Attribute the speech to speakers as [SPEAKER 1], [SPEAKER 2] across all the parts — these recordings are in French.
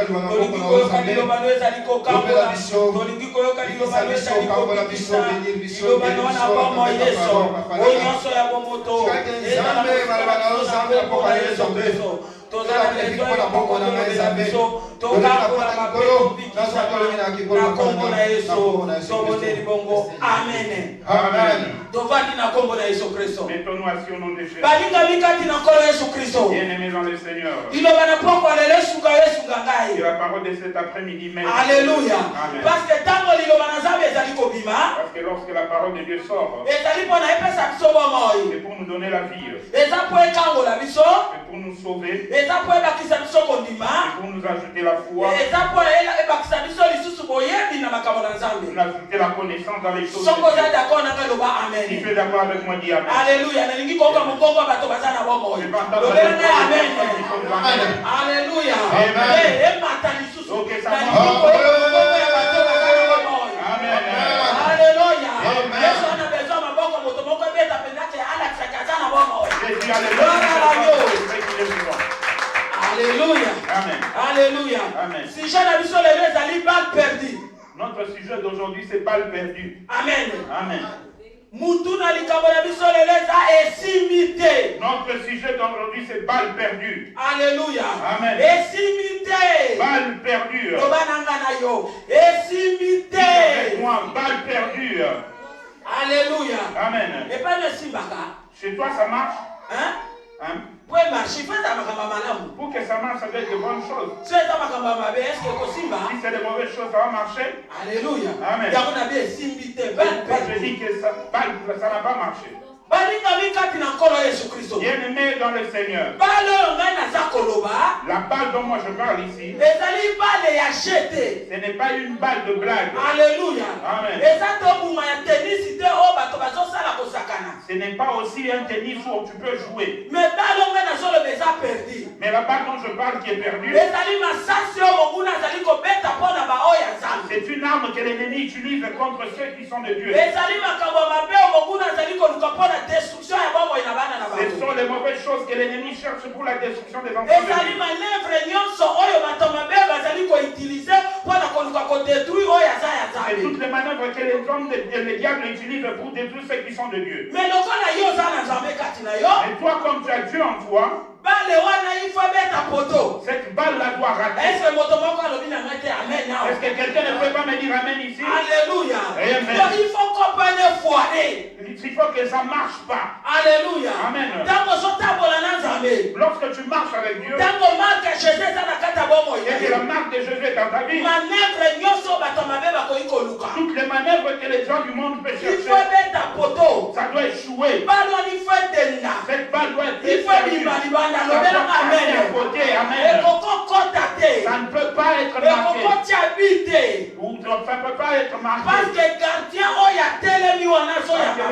[SPEAKER 1] tolingi koyoka liloba no ezali kokambola tolingi koyoka liloba no ezali kokokisa liloba no na bomoi Yesu oyo nyonso ya bomoto ezala kombo na Yesu Kristo tozala besoin ya kokolobela biso tokambola mapepo bikisaka na kombo na Yesu tobondeli bongo amen tovandi na kombo na Yesu Kristo balinga mikati na nkolo Yesu Kristo liloba na poko lelo esunga esunga ngai
[SPEAKER 2] la parole de cet après-midi même.
[SPEAKER 1] Alléluia. Parce que tango liloba na Nzambe ezali kobima
[SPEAKER 2] parce que lorsque la parole de Dieu sort
[SPEAKER 1] ezali pona epesa biso bomoi
[SPEAKER 2] c'est pour nous donner la vie
[SPEAKER 1] eza po ekangola biso
[SPEAKER 2] c'est pour nous sauver
[SPEAKER 1] eza po ebakisa biso kondima
[SPEAKER 2] c'est pour nous ajouter la foi
[SPEAKER 1] eza po ebakisa biso lisusu boyebi na makambo na Nzambe
[SPEAKER 2] nous ajouter la connaissance dans les choses
[SPEAKER 1] soko za d'accord na ngai loba amen
[SPEAKER 2] si tu es d'accord avec moi dis amen
[SPEAKER 1] Alléluia nalingi koka mokongo bato baza na bomoi lobela na amen Alléluia emata lisusu nalingi koyeba mokongo ya bato baza na bomoi Alléluia Yesu ana besoin maboko moto moko beta pendake alakisaka aza na bomoi Alléluia.
[SPEAKER 2] Amen.
[SPEAKER 1] Alléluia.
[SPEAKER 2] Amen.
[SPEAKER 1] Si je n'ai vu sur les allées balle perdue.
[SPEAKER 2] Notre sujet d'aujourd'hui c'est balle perdue.
[SPEAKER 1] Amen.
[SPEAKER 2] Amen.
[SPEAKER 1] Mutuna likambola biso leleza esimité.
[SPEAKER 2] Notre sujet d'aujourd'hui c'est balle perdue.
[SPEAKER 1] Alléluia.
[SPEAKER 2] Amen.
[SPEAKER 1] Esimité.
[SPEAKER 2] Balle perdue.
[SPEAKER 1] Tobananga na yo. Esimité.
[SPEAKER 2] Avec moi, balle perdue.
[SPEAKER 1] Alléluia.
[SPEAKER 2] Amen.
[SPEAKER 1] Et pas de simbaka.
[SPEAKER 2] Chez toi ça marche?
[SPEAKER 1] Hein? Pour marcher,
[SPEAKER 2] pour que ça marche, ça doit être de bonnes choses.
[SPEAKER 1] Si c'est
[SPEAKER 2] de mauvaises choses, ça va marcher.
[SPEAKER 1] Alléluia.
[SPEAKER 2] Amen.
[SPEAKER 1] Je
[SPEAKER 2] dis que ça n'a pas marché.
[SPEAKER 1] Bien-aimé
[SPEAKER 2] dans le Seigneur. La balle dont moi je parle ici, ce n'est pas une balle de blague.
[SPEAKER 1] Alléluia.
[SPEAKER 2] Amen. Ce n'est pas aussi un tennis où tu peux jouer. Mais la balle dont je parle qui est perdue, c'est une arme que l'ennemi utilise contre ceux qui sont de Dieu. Ce sont les mauvaises choses que l'ennemi cherche pour la destruction des enfants de Dieu. Et toutes les manœuvres que les hommes les diables utilisent pour détruire ceux qui sont de Dieu. Mais toi, comme tu as Dieu en toi, cette balle-là doit rater. Est-ce que quelqu'un ne peut pas me dire amen ici? Alléluia. Amen. Donc il faut comprendre foirer. Il faut que ça ne marche pas. Alléluia. Amen. Lorsque tu marches avec Dieu, et que la marque de Jésus est dans ta vie, toutes les manœuvres que les gens du monde peuvent chercher, ça doit échouer. Cette balle doit être ça ne peut pas être marqué. Ou ça ne peut pas être marqué. Parce que le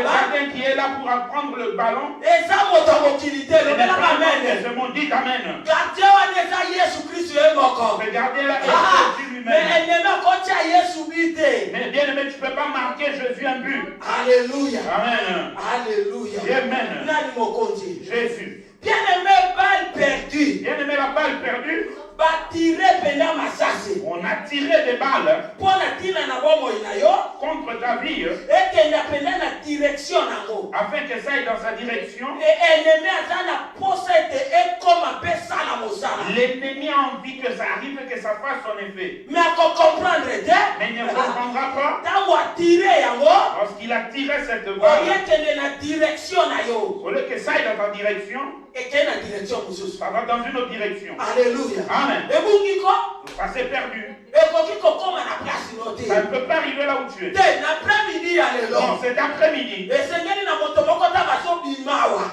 [SPEAKER 2] gardien qui est là pour apprendre le ballon, c'est mon dit amen. Le gardien là est Jésus lui-même. Mais bien aimé, tu ne peux pas marquer Jésus un but. Alléluia. Amen.
[SPEAKER 1] Alléluia.
[SPEAKER 2] Amen. Jésus.
[SPEAKER 1] Bien-aimé, balle perdue.
[SPEAKER 2] Bien-aimé, la balle perdue.
[SPEAKER 1] On
[SPEAKER 2] a tiré des balles contre ta vie afin que ça aille dans sa direction. L'ennemi a envie que ça arrive et que ça fasse son effet. Mais il ne comprendra pas. Lorsqu'il a tiré cette balle, au lieu que ça aille dans ta direction, ça va dans une autre direction.
[SPEAKER 1] Alléluia.
[SPEAKER 2] Amen. Ça s'est perdu. Ça ne peut pas arriver là où tu es. Non, cet après-midi,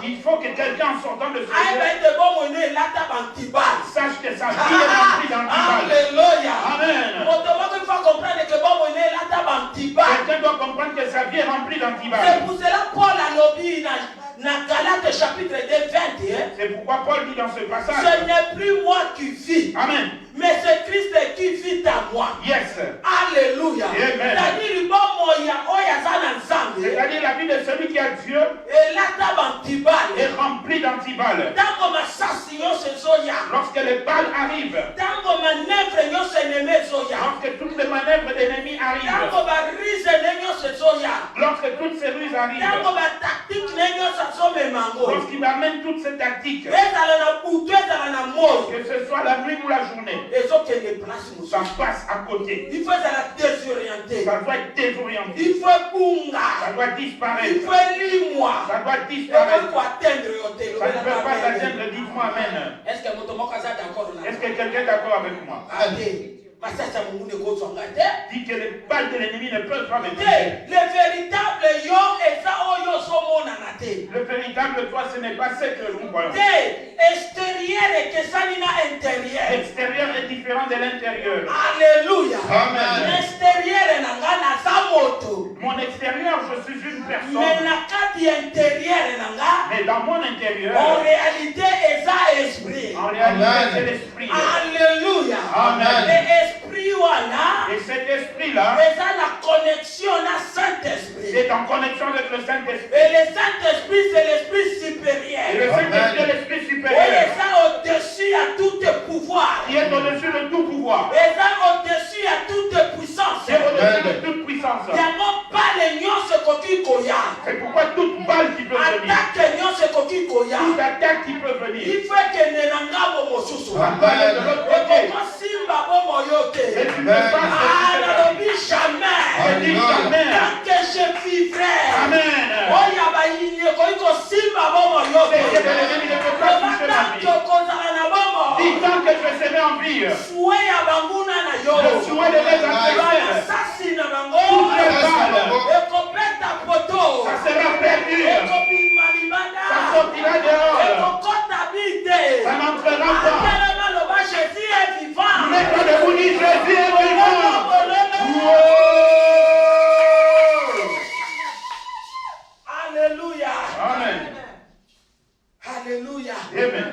[SPEAKER 2] il faut que quelqu'un en sortant de ce lieu sache que sa vie est remplie d'antibal.
[SPEAKER 1] Alléluia.
[SPEAKER 2] Amen. Quelqu'un doit comprendre que sa vie est remplie d'antibal.
[SPEAKER 1] C'est pour cela Paul a lobby dans Galates chapitre 2, 20.
[SPEAKER 2] C'est pourquoi Paul dit dans ce passage,
[SPEAKER 1] ce n'est plus moi qui vis.
[SPEAKER 2] Amen.
[SPEAKER 1] Mais c'est Christ qui vit en moi.
[SPEAKER 2] Yes.
[SPEAKER 1] Alléluia.
[SPEAKER 2] Amen. C'est-à-dire la vie de celui qui a Dieu est remplie d'antibal. Lorsque les balles arrivent, manœuvres d'ennemis arrivent, lorsque toutes ces ruses arrivent, lorsqu'ils amènent toutes ces tactiques, que ce soit la nuit ou la journée, ça passe à côté. Ça doit être désorienté. Ça doit disparaître. Ça doit disparaître. Ça ne peut pas atteindre. Dites-moi amen.
[SPEAKER 1] Est-ce
[SPEAKER 2] que quelqu'un est d'accord avec moi? Dit que les balles de l'ennemi ne peuvent pas me toucher. Le véritable toi, ce n'est pas ce que nous voyons. L'extérieur est différent de l'intérieur.
[SPEAKER 1] Alléluia.
[SPEAKER 2] Amen. Mon extérieur, je suis une personne. Mais dans mon intérieur,
[SPEAKER 1] en réalité, c'est l'esprit. Alléluia.
[SPEAKER 2] Amen.
[SPEAKER 1] Et
[SPEAKER 2] cet esprit-là,
[SPEAKER 1] c'est la connexion à Saint-Esprit.
[SPEAKER 2] C'est en connexion avec le Saint-Esprit.
[SPEAKER 1] Et le Saint-Esprit, c'est l'esprit supérieur.
[SPEAKER 2] Et le Saint-Esprit est l'esprit supérieur.
[SPEAKER 1] Et ça au-dessus à tout pouvoir.
[SPEAKER 2] Qui est au-dessus de tout pouvoir.
[SPEAKER 1] Et ça au-dessus à toute puissance.
[SPEAKER 2] Qui est au-dessus de toute puissance.
[SPEAKER 1] Il n'y a pas les nuances qui koya.
[SPEAKER 2] C'est pourquoi toute balle qui peut venir.
[SPEAKER 1] Attaque nuances qui koya.
[SPEAKER 2] Toute attaque qui peut venir.
[SPEAKER 1] Il faut que nenanga bomo susu.
[SPEAKER 2] La balle est de l'autre côté.
[SPEAKER 1] Simba bomo yote.
[SPEAKER 2] Et tu ne passes
[SPEAKER 1] jamais.
[SPEAKER 2] Jamais.
[SPEAKER 1] Tant que je vivrai.
[SPEAKER 2] Amen.
[SPEAKER 1] Oya ba yini ko simba bomo yote.
[SPEAKER 2] L'ennemi ne peut pas toucher ma vie. Dis tant que je vais s'aimer en vie. Le souhait de mes adversaires. Toutes les balles. Ça sera perdu. Ça sortira dehors. Ça n'entrera pas. Mais quand le vous dit Jésus est vivant.
[SPEAKER 1] Alléluia.
[SPEAKER 2] Amen.
[SPEAKER 1] Alléluia.
[SPEAKER 2] Amen.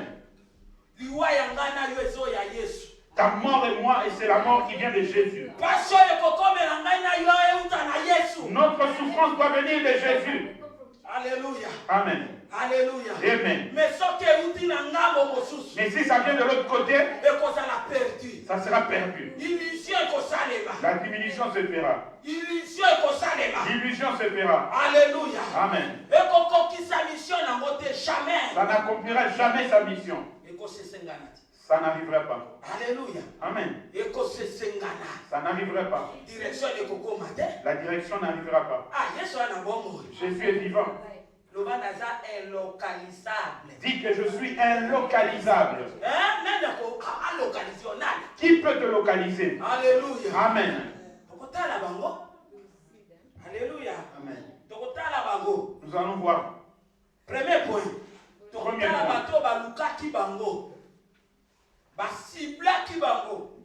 [SPEAKER 2] Ta mort et moi, et c'est la mort qui vient de Jésus. Notre souffrance doit venir de Jésus.
[SPEAKER 1] Alléluia.
[SPEAKER 2] Amen.
[SPEAKER 1] Alléluia.
[SPEAKER 2] Amen. Mais si ça vient de l'autre côté, ça sera perdu. La diminution se fera. L'illusion se fera.
[SPEAKER 1] Alléluia.
[SPEAKER 2] Amen. Ça n'accomplira jamais sa mission. Ça n'arriverait pas.
[SPEAKER 1] Alléluia.
[SPEAKER 2] Amen. Ça n'arriverait pas. La direction n'arrivera pas. Jésus est vivant. Dis que je suis inlocalisable. Qui peut te localiser?
[SPEAKER 1] Alléluia.
[SPEAKER 2] Amen.
[SPEAKER 1] Alléluia.
[SPEAKER 2] Amen.
[SPEAKER 1] Nous
[SPEAKER 2] allons voir.
[SPEAKER 1] Premier point.
[SPEAKER 2] Premier point.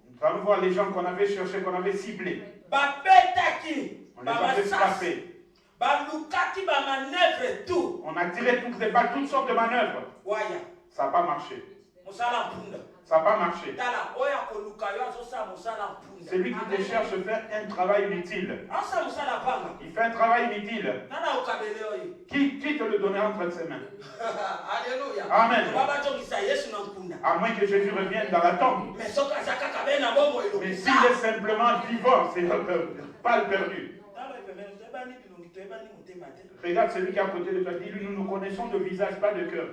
[SPEAKER 2] Nous allons voir les gens qu'on avait cherchés, qu'on avait ciblés. On les avait frappés. On a tiré toutes les balles, toutes sortes de manœuvres. Ça n'a pas marché. Ça n'a pas marché. Celui qui te cherche fait un travail inutile. Il fait un travail inutile. Qui te le donnera entre ses mains? Amen. À moins que Jésus revienne dans la tombe. Mais s'il est simplement vivant, c'est pas le perdu. Regarde celui qui est à côté de toi, dis-lui, nous nous connaissons de visage, pas de cœur.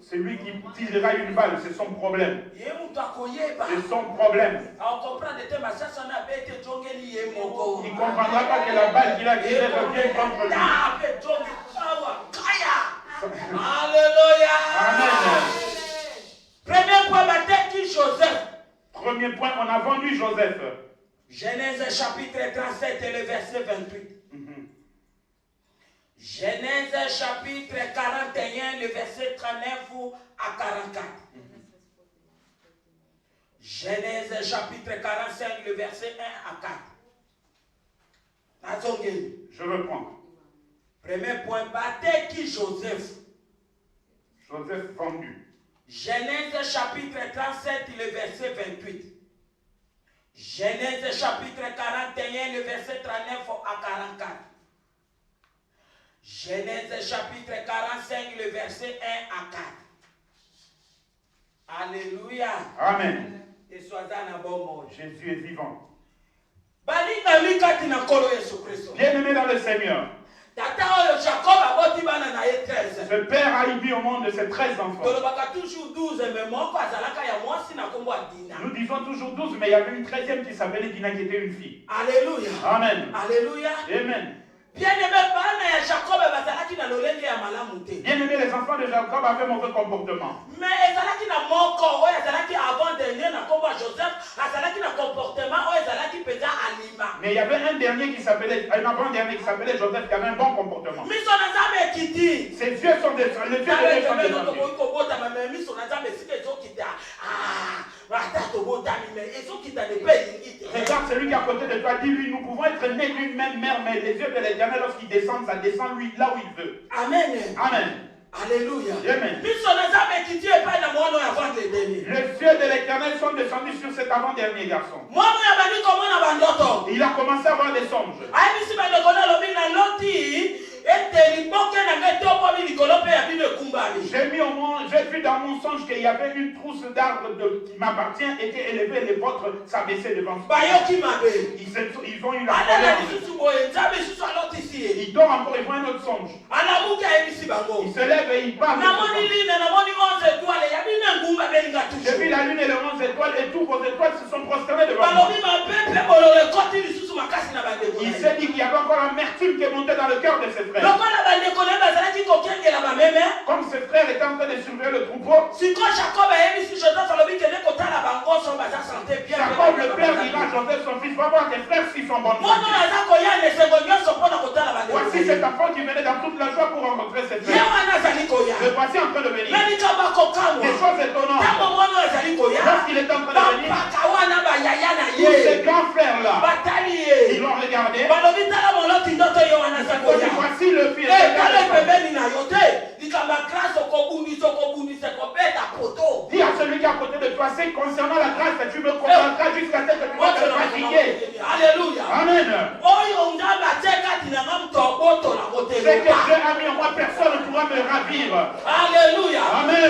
[SPEAKER 2] Celui qui tirera une balle, c'est son problème. C'est son problème. Il ne comprendra pas que la balle qu'il a tirée revient contre lui.
[SPEAKER 1] Alléluia.
[SPEAKER 2] Amen.
[SPEAKER 1] Premier point, Joseph.
[SPEAKER 2] Premier point, on a vendu Joseph.
[SPEAKER 1] Genèse chapitre 37 et le verset 28. Genèse chapitre 41, le verset 39 à 44. Genèse chapitre 45, le verset 1 à 4.
[SPEAKER 2] Je reprends.
[SPEAKER 1] Premier point, bâtez qui Joseph.
[SPEAKER 2] Joseph vendu.
[SPEAKER 1] Genèse chapitre 37, le verset 28. Genèse chapitre 41, le verset 39 à 44. Genèse chapitre 45, le verset 1 à 4. Alléluia.
[SPEAKER 2] Amen. Jésus est vivant.
[SPEAKER 1] Bien-aimé dans le Seigneur.
[SPEAKER 2] Ce père a émis au monde de ses 13 enfants. Nous disons toujours 12, mais il y avait une 13e qui s'appelait Dina, qui était une fille.
[SPEAKER 1] Alléluia.
[SPEAKER 2] Amen.
[SPEAKER 1] Alléluia.
[SPEAKER 2] Amen.
[SPEAKER 1] Bien-aimé,
[SPEAKER 2] les enfants de Jacob avaient mauvais comportement.
[SPEAKER 1] Mais
[SPEAKER 2] il y avait un dernier qui s'appelait, un avant-dernier qui s'appelait Joseph, qui avait un bon comportement. Ces dieux sont des dieux de regarde celui qui est à côté de toi, dis-lui, nous pouvons être nés d'une même mère, mais les yeux de l'Éternel, lorsqu'il descend, ça descend lui là où il veut.
[SPEAKER 1] Amen.
[SPEAKER 2] Amen.
[SPEAKER 1] Alléluia.
[SPEAKER 2] Amen. Les yeux de l'Éternel sont descendus sur cet avant-dernier garçon. Il a commencé à avoir des songes. J'ai vu dans mon songe qu'il y avait une trousse d'arbres qui m'appartient et qui est élevée, les vôtres s'abaissaient devant moi. Ils ont eu la colère. Ils dorment encore, ils voient un autre songe. Ils se lèvent et ils parlent. J'ai vu la lune et les 11 étoiles et toutes vos étoiles se sont prosternées devant moi. Il s'est dit qu'il y avait encore l'amertume qui est montée dans le cœur de ses frères. Comme ses frères étaient en train de surveiller le troupeau, Jacob le père dira à Joseph son fils, va voir tes frères s'ils sont bons. Voici cet enfant qui venait dans toute la joie pour rencontrer ses frères. Le voici en train de venir. Des choses étonnantes. Lorsqu'il est en train de venir, tous ces grands frères là, ils l'ont regardé. Voici le fils. Dis à celui qui est à côté de toi, c'est concernant la grâce, tu me comprendras jusqu'à ce que tu vas te fatiguer.
[SPEAKER 1] Alléluia.
[SPEAKER 2] Amen. Ce que Dieu a mis en moi, personne ne pourra me ravir.
[SPEAKER 1] Alléluia.
[SPEAKER 2] Amen.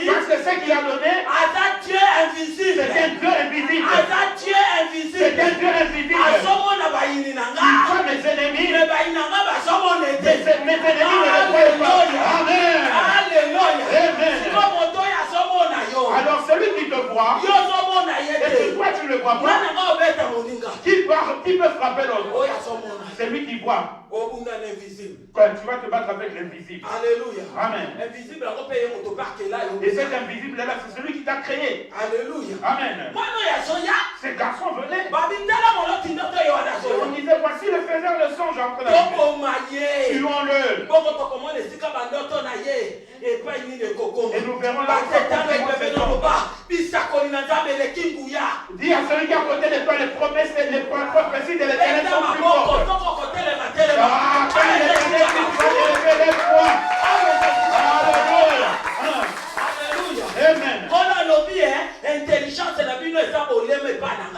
[SPEAKER 1] Parce
[SPEAKER 2] que ce qu'il a donné,
[SPEAKER 1] Dieu invisible.
[SPEAKER 2] C'est un Dieu invisible.
[SPEAKER 1] Dieu invisible.
[SPEAKER 2] C'est un Dieu invisible. Il voit mes ennemis. Mes ennemis ne le voient pas. Amen.
[SPEAKER 1] Alléluia.
[SPEAKER 2] Amen. Alors celui qui te voit, et que toi tu le vois pas, qui peut frapper l'autre? C'est lui qui voit. Quand tu vas te battre avec l'invisible.
[SPEAKER 1] Alléluia.
[SPEAKER 2] Amen.
[SPEAKER 1] Invisible,
[SPEAKER 2] et cet invisible là, c'est celui qui t'a créé.
[SPEAKER 1] Alléluia.
[SPEAKER 2] Amen. Ces garçons venaient. On disait, voici le faiseur de songe en train d'arriver. Tuons-le. Et nous verrons là où dis à celui qui est à côté de toi, les promesses et les prophéties de l'Éternel sont plus fortes. Ah, quand l'Éternel dit, tu vas te lever les fois. Alléluia. Amen.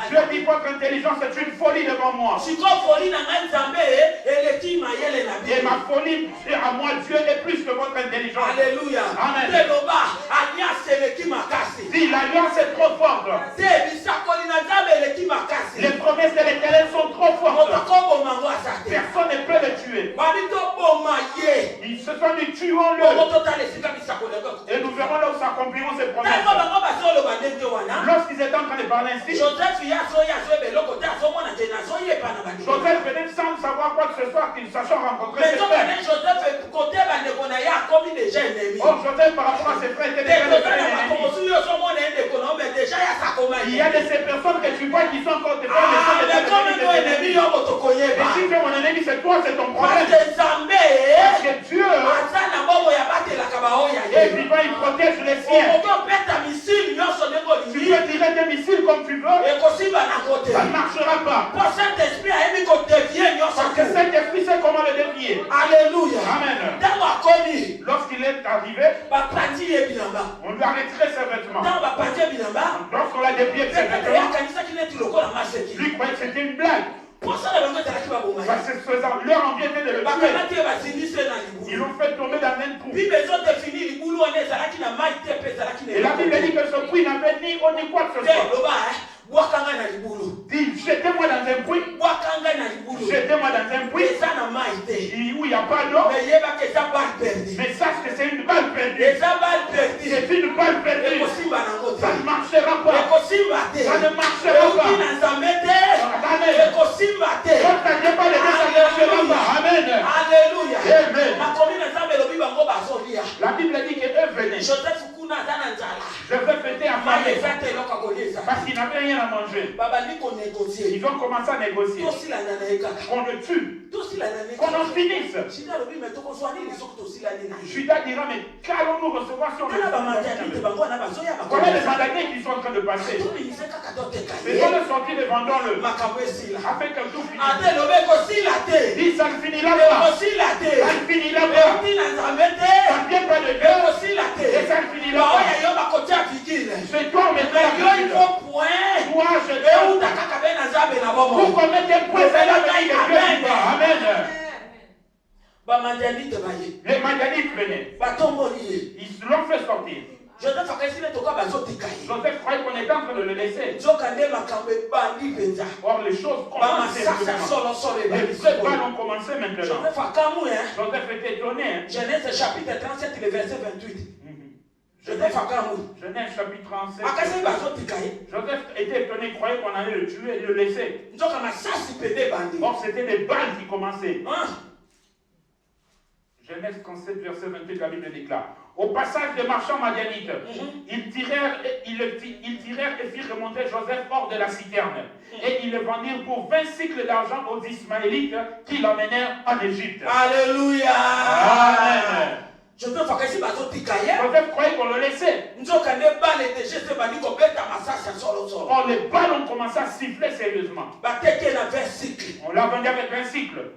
[SPEAKER 2] Dieu dit pas qu'intelligence est une folie devant moi. Et ma folie à moi, Dieu est plus que votre intelligence.
[SPEAKER 1] Alléluia.
[SPEAKER 2] Amen. Dis, l'alliance est trop forte. Les promesses de l'Éternel sont trop fortes. Personne ne peut les tuer. Ils se sont dit, tuons-le. Et nous verrons là où s'accompliront ces promesses. Lorsqu'ils étaient en train de parler ainsi, Joseph venait sans savoir quoi que ce soit, qu'ils sachant rencontrer ses frères. Oh, Joseph par rapport à ses frères était déjà des frères ennemis. Il y a de ces personnes que tu vois qui sont encore des frères, mais sont des ennemis. Et si tu es mon ennemi, c'est toi, c'est ton problème. Parce que Dieu est vivant, il protège les siens. Tu peux tirer des missiles comme tu veux, ça ne marchera pas. Parce que cet esprit sait comment le dévier.
[SPEAKER 1] Alléluia.
[SPEAKER 2] Amen. Lorsqu'il est arrivé, on lui a retiré ses vêtements. Lorsqu'on l'a dévié de ses vêtements, lui croyait que c'était une blague. Parce que leur envie était de le tuer. Ils l'ont fait tomber dans un trou. Et là, Dis, jetez-moi dans un puits. Jetez-moi dans un puits où il n'y a pas d'eau. Mais sache que c'est une balle perdue. C'est une balle perdue. Ça ne marchera pas. Ça ne marchera pas. Amen.
[SPEAKER 1] Alléluia.
[SPEAKER 2] Amen. La Bible dit qu'eux venaient.
[SPEAKER 1] Joseph
[SPEAKER 2] était affamé parce qu'il n'avait rien à manger. Ils ont commencé à négocier. Qu'on le tue. Qu'on en finisse. Judas dira, mais qu'allons-nous recevoir sur le sol? Voilà les Madagasins qui sont en train de passer. Faisons-le sortir et vendons-le. Afin que tout finisse. Dis, ça ne finira pas. Ça ne finira pas. Ça ne vient pas de Dieu. Et ça ne finira pas. C'est toi maintenant. Toi, je pour commettre un point, c'est là que Dieu dit pas. Amen. Les Madianites venaient. Ils l'ont fait sortir. Joseph croyait qu'on était en train de le laisser. Or, les choses commencent. Les balles ont commencé maintenant. Joseph était étonné.
[SPEAKER 1] Genèse chapitre 37, le verset 28.
[SPEAKER 2] Genèse chapitre 37. Joseph était étonné, croyait qu'on allait le tuer et le laisser. Or, c'était des balles qui commençaient. Genèse 37, verset 28, la Bible déclare. Au passage des marchands madianites, ils tirèrent et firent remonter Joseph hors de la citerne. Et ils le vendirent pour 20 cycles d'argent aux Ismaélites qui l'emmenèrent en Égypte.
[SPEAKER 1] Alléluia.
[SPEAKER 2] Amen.
[SPEAKER 1] Joseph
[SPEAKER 2] croyait qu'on le laissait. Or, les balles ont commencé à siffler sérieusement. On l'a vendu avec 20 cycles.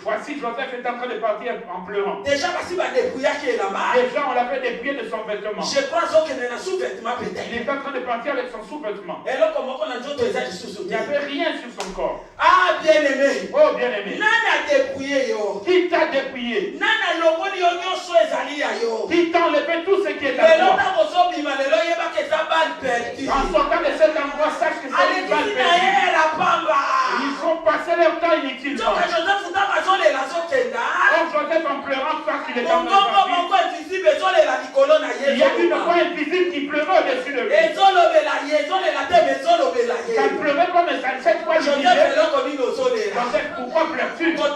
[SPEAKER 2] Voici, Joseph est en train de partir en pleurant. Déjà, on l'a fait dépouiller de son vêtement. Il est en train de partir avec son sous-vêtement. Il n'y avait rien sur son corps.
[SPEAKER 1] Ah, bien-aimé.
[SPEAKER 2] Oh, bien-aimé. Qui t'a dépouillé? Qui t'a enlevé tout ce qui est à toi? En sortant de cet endroit, sache que c'est une balle perdue. Ils ont passé leur temps inutilement. Or, Joseph en pleurant parce qu'il est en train de partir. Il y a une voix invisible qui pleurait au-dessus de lui. Ça ne pleurait pas, mais cette voix lui disait, Joseph, pourquoi pleures-tu? Comment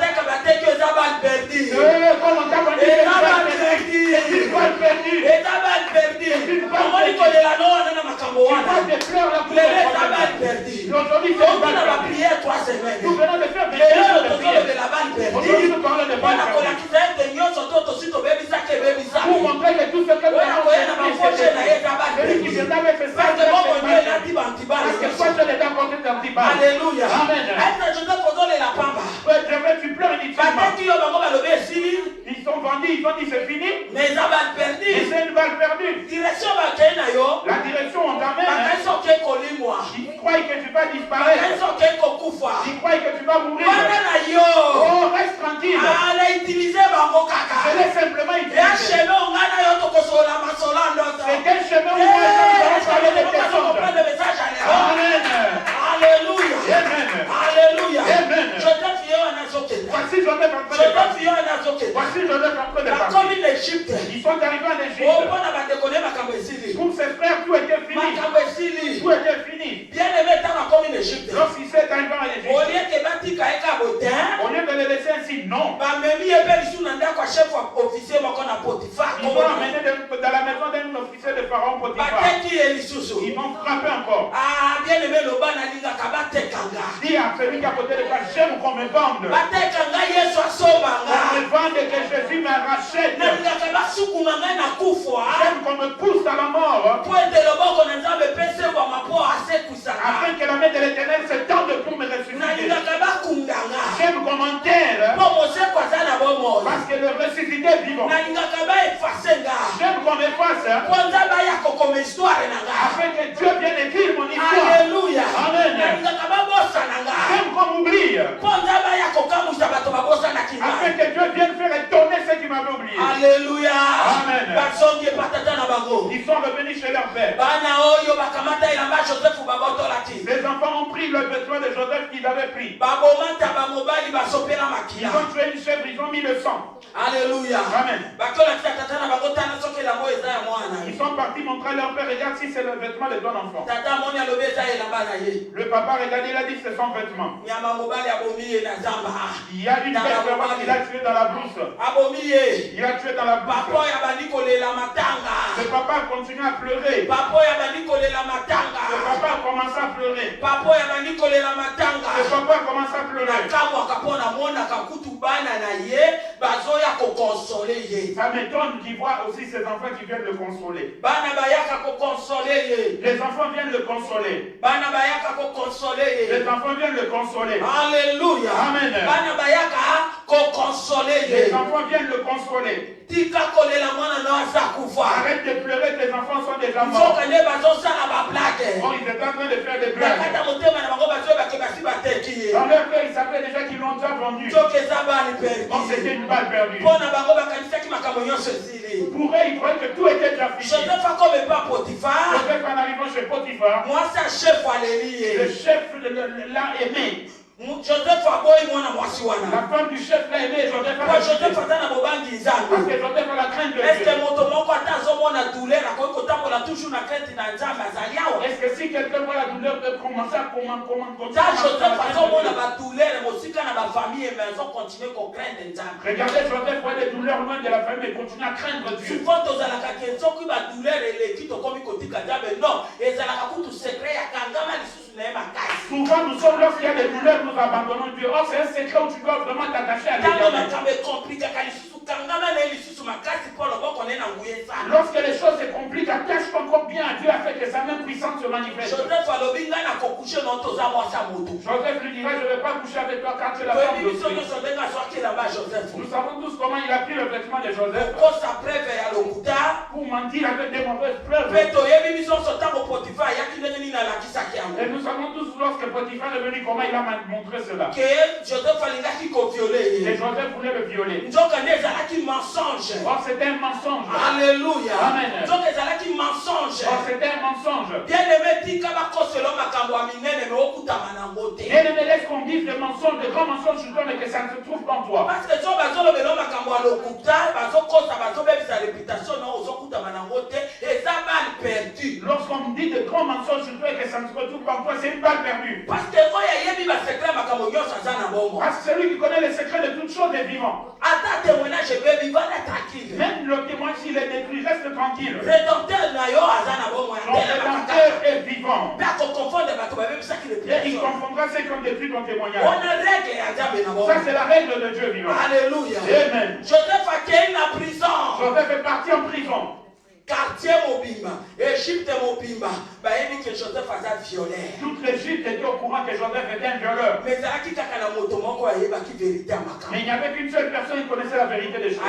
[SPEAKER 2] t'as vendu cette balle perdue? C'est une balle perdue. C'est une balle perdue. Tu vois des pleurs là pour les balle perdue. Aujourd'hui, c'est une balle perdue. Nous venons de faire des prières de prière. Aujourd'hui, nous parlons de balle perdue. Pour montrer que tout ce que nous avons fait, celui qui vient d'avait fait ça, parce que toi, tu l'as apporté d'antiballe.
[SPEAKER 1] Alléluia.
[SPEAKER 2] Amen. Tu pleures inutilement. Ils sont vendus, ils ont dit c'est fini.
[SPEAKER 1] Mais c'est
[SPEAKER 2] une balle perdue. La direction on t'amène. Ils croient que tu vas disparaître. Ils croient que tu vas mourir. Oh, reste tranquille. Je l'ai simplement utilisé. C'est quel chemin où moi je vais parler de tes choses. Amen.
[SPEAKER 1] Alléluia.
[SPEAKER 2] Amen.
[SPEAKER 1] Alléluia.
[SPEAKER 2] Amen.
[SPEAKER 1] Voici
[SPEAKER 2] Joseph en train de partir. Voici Joseph en train de partir. Ils sont arrivés en Égypte. Pour ses frères, tout était fini. Tout était fini. Lorsqu'il s'est arrivé en Égypte, au lieu de le laisser ainsi, non. Ils vont amener dans la maison d'un officier de Pharaon Potiphar. Ils vont frapper encore. Dis à celui qui a côté de toi, j'aime qu'on me vende. On me vende que Jésus me rachète. J'aime qu'on me pousse à la mort. Afin que la main de l'Éternel se tende pour me ressusciter. J'aime qu'on m'enterre. Parce que le ressuscité est vivant. J'aime qu'on m'efface. Afin que Dieu vienne écrire mon histoire.
[SPEAKER 1] Alléluia.
[SPEAKER 2] Amen. J'aime qu'on m'oublie. Afin que Dieu vienne faire étonner ceux qui m'avaient oublié.
[SPEAKER 1] Alléluia.
[SPEAKER 2] Amen. Ils sont revenus chez leur père. Les enfants ont pris le vêtement de Joseph qu'ils avaient pris. Ils ont tué une chèvre, ils ont mis le sang.
[SPEAKER 1] Alléluia.
[SPEAKER 2] Amen. Ils sont partis montrer à leur père, regarde si c'est le vêtement de ton enfant. Le papa regardait, il a dit c'est son vêtement. Il y a une bête qu'il a tué dans la brousse. Il a tué dans la brousse. Le papa a continué à pleurer. Le papa a commencé à pleurer. Le papa a commencé à pleurer. Ça m'étonne qu'il voit aussi ses enfants qui viennent le consoler. Les enfants viennent le consoler. Les enfants viennent le consoler.
[SPEAKER 1] Alléluia.
[SPEAKER 2] Amen. Les enfants viennent le consoler. Arrête de pleurer, tes enfants sont déjà morts. Oh, ils étaient en train de faire des blagues. Dans leur cœur, ils savaient déjà qu'ils l'ont déjà vendu. Donc c'était une balle perdue. Pour eux, ils croyaient que tout était déjà fini. Joseph en arrivant chez Potiphar, le chef l'a aimé.
[SPEAKER 1] Joseph a boy mwana mwasi wana.
[SPEAKER 2] La femme du chef l'a aimé, Joseph a
[SPEAKER 1] Joseph atana bobangi nzambe.
[SPEAKER 2] Parce que Joseph a la crainte de Dieu.
[SPEAKER 1] Est-ce que moto moko atazo mona douleur akoki kotambola toujours na crainte na nzambe azali awa?
[SPEAKER 2] Est-ce que si quelqu'un voit la douleur de commencer à comment
[SPEAKER 1] Joseph azomona ba douleur mosika na ba famille mais ils ont continué ko craindre nzambe.
[SPEAKER 2] Regardez Joseph voit des douleurs loin de la famille mais continue à craindre Dieu.
[SPEAKER 1] Souvent tozalaka ke soki ba douleur eleki tokomi kotika nzambe non ezalaka kutu secret ya kangama lisusu na ye makasi.
[SPEAKER 2] Souvent nous sommes lorsqu'il y a des douleurs nous abandonnons Dieu. Oh, c'est un secret où tu dois vraiment t'attacher à Dieu. Lorsque les choses se compliquent, attache ton corps bien à Dieu afin que sa main puissante se manifeste. Joseph lui dira, je ne vais pas coucher avec toi car tu es la femme d'autrui. Nous savons tous comment il a pris le vêtement de Joseph pour mentir avec des mauvaises preuves. Et nous savons tous lorsque Potiphar est venu comment il a montré cela.
[SPEAKER 1] Et Joseph
[SPEAKER 2] voulait le violer.
[SPEAKER 1] Oh,
[SPEAKER 2] c'était un mensonge.
[SPEAKER 1] Alléluia.
[SPEAKER 2] Amen.
[SPEAKER 1] Oh,
[SPEAKER 2] c'était un mensonge.
[SPEAKER 1] Bien-aimé,
[SPEAKER 2] laisse qu'on dise des mensonges, des grands mensonges sur toi, mais que ça ne se trouve pas en toi.
[SPEAKER 1] Parce que
[SPEAKER 2] lorsqu'on dit de grands mensonges sur toi et que ça ne se retrouve pas en toi, c'est une balle perdue.
[SPEAKER 1] Parce que
[SPEAKER 2] celui qui connaît les secrets de toutes choses est vivant. Même le témoin s'il est détruit, reste tranquille.
[SPEAKER 1] Le rédempteur
[SPEAKER 2] est vivant. Et il confondra ceux qui ont détruit ton témoignage. Ça c'est la règle de Dieu vivant.
[SPEAKER 1] Alléluia.
[SPEAKER 2] Amen.
[SPEAKER 1] Joseph
[SPEAKER 2] est parti en prison.
[SPEAKER 1] Quartier Mobimba, Égypte Mobimba, que Joseph a violé.
[SPEAKER 2] Toute l'Égypte était au courant que Joseph était un violeur.
[SPEAKER 1] Mais il
[SPEAKER 2] n'y avait qu'une seule personne qui connaissait la vérité des choses.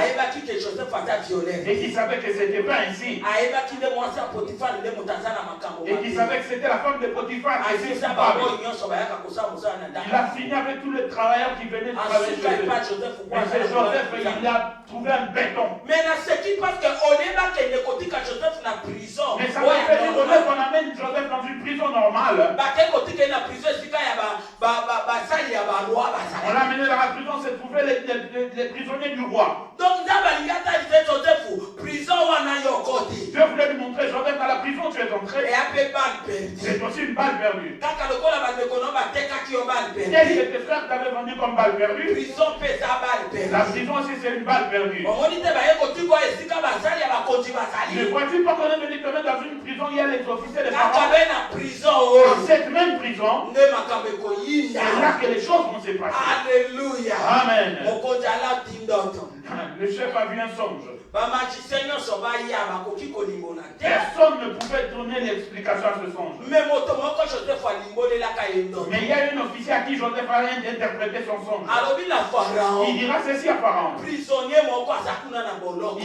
[SPEAKER 2] Et qui savait que ce n'était pas ainsi. Et qui savait que c'était la femme de Potiphar. Il a fini avec tous les travailleurs qui venaient de travailler chez eux. Mais c'est Joseph, il a trouvé un béton.
[SPEAKER 1] Mais c'est qui parce que Joseph na prison.
[SPEAKER 2] Mais ça veut dire qu'on amène Joseph dans une prison normale.
[SPEAKER 1] On
[SPEAKER 2] l'a amené dans la prison, c'est trouver les prisonniers du roi.
[SPEAKER 1] Donc prison
[SPEAKER 2] Dieu voulait lui montrer Joseph dans la prison, tu es entré. C'est aussi une balle perdue. Qu'est-ce que tes frères t'avaient vendu comme balle perdue? La prison aussi c'est une balle perdue. Ne vois-tu pas qu'on est venu te mettre dans une prison, il y a les officiers de Pharaon. Dans cette même prison, c'est là que les choses vont se passer.
[SPEAKER 1] Alléluia.
[SPEAKER 2] Amen. Le chef a vu un songe. Personne ne pouvait donner l'explication à ce songe. Mais il y a un officier à qui Joseph a interprété son songe. Il dira ceci à Pharaon. Il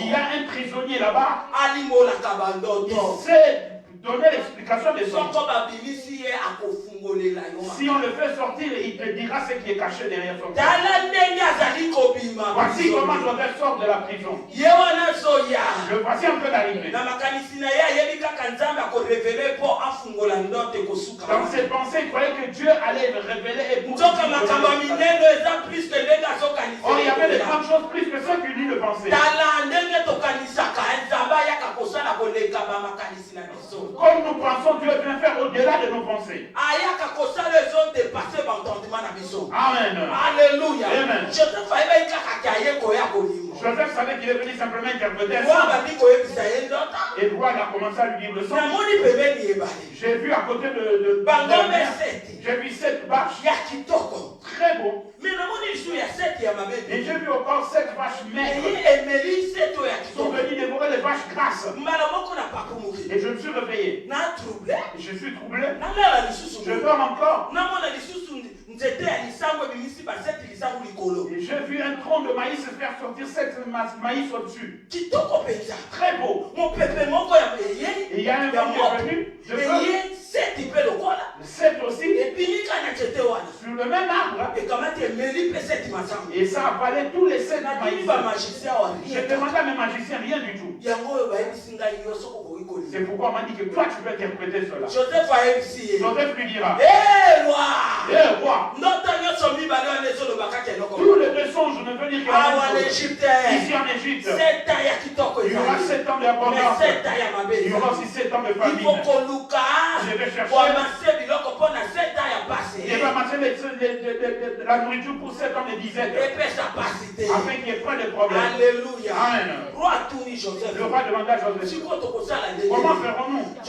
[SPEAKER 2] y a un prisonnier là-bas. Il sait donner l'explication de son nom. Si on le fait sortir, il te dira ce qui est caché derrière son nom. Voici comment Joseph sort de la prison. Le voici en train d'arriver. Dans ses pensées, il croyait que Dieu allait le révéler et pour or, il y avait des grandes choses plus que ce que lui le pensait. Comme nous pensons, Dieu vient faire au-delà de nos pensées. Amen.
[SPEAKER 1] Alléluia.
[SPEAKER 2] Amen. Joseph savait qu'il est venu simplement interpréter un son. Et le roi a commencé à lui dire le son. J'ai vu à côté de la mer, j'ai vu 7 vaches. Très beau. Et j'ai vu encore 7 vaches maigres. Ils sont venus dévorer les vaches grasses. Et je me suis réveillé. Et je suis troublé. Je dors encore. Et j'ai vu un tronc de maïs faire sortir 7 maïs au-dessus. Très beau. Et il y a un vent qui est venu. Je veux 7 aussi. Sur le même arbre. Et ça a avalé tous les 7 maïs. J'ai demandé à mes magiciens, rien du tout. C'est pourquoi on m'a dit que toi tu peux interpréter cela. Joseph lui dira:
[SPEAKER 1] hé roi!
[SPEAKER 2] Hé roi! Tous les deux songes ne veulent dire que ici en Égypte, il y aura 7 ans d'abondance. Il y aura aussi 7 ans de famine. Je vais chercher. Il va amasser la nourriture pour 7 ans de disette. Afin qu'il n'y ait pas de problème.
[SPEAKER 1] Alléluia.
[SPEAKER 2] Amen. Le roi demanda à Joseph: comment ferons-nous? Et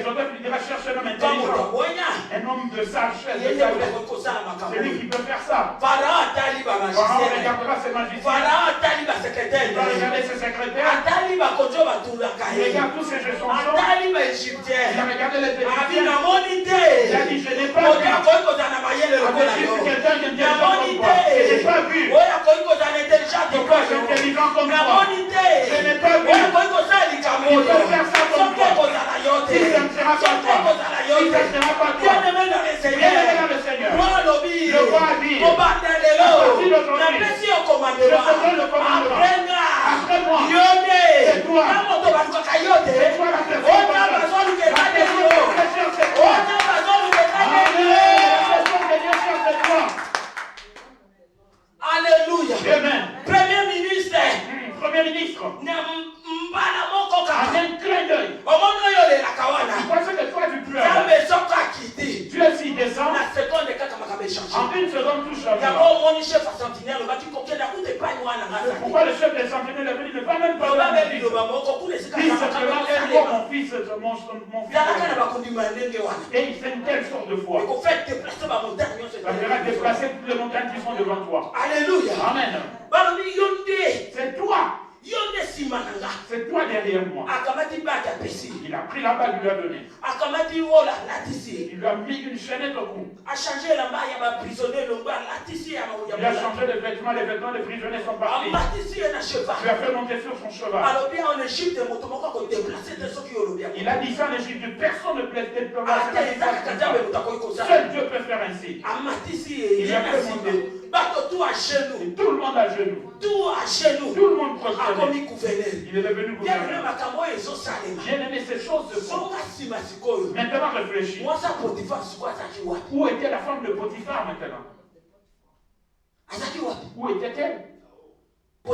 [SPEAKER 2] Joseph lui dira: cherche un homme intelligent, un homme de sagesse, c'est lui qui peut faire ça. Pharaon regardera ses magiciens, il va regarder ses secrétaires, il regarde tous ses gestions, il a regardé les Égyptiens, il a dit: je n'ai pas vu quelqu'un d'intelligent comme toi, je n'ai pas vu intelligent comme toi, je n'ai pas vu il peut faire ça comme toi. Si ça ne sera pas toi, si ça ne sera pas toi, bien-aimé dans le Seigneur, le roi a dit: à partir d'aujourd'hui, je te donne le commandement. Après moi, c'est toi. C'est toi la personne. La personne de Dieu, c'est toi.
[SPEAKER 1] Alléluia.
[SPEAKER 2] Amen.
[SPEAKER 1] Premier ministre.
[SPEAKER 2] Premier ministre. En un clin d'œil. Tu penses que toi tu pleures. Dieu s'y descend. En une seconde tout change. Pourquoi le chef des sentinelles est venu ne va même pas voir mon fils? Dis simplement: aide-moi mon fils, mon fils. Et il fait une telle sorte de foi. Ça fera déplacer toutes les montagnes qui sont devant toi.
[SPEAKER 1] Alléluia.
[SPEAKER 2] Amen. C'est toi. C'est toi derrière moi. Il a pris la balle, il lui a donné. Il lui a mis une chaînette au cou. Il a changé de vêtements, les vêtements des prisonniers sont partis. Tu as fait monter sur son cheval. Il a dit ça en Égypte: personne ne peut se déplacer. Seul Dieu peut faire ainsi. Il a fait monter. Et tout le monde à genoux. Tout le monde prosterné. Il est devenu gouverneur. Bien-aimé, ces choses se font. Maintenant réfléchis. Où était la femme de Potiphar maintenant? Où était-elle? Où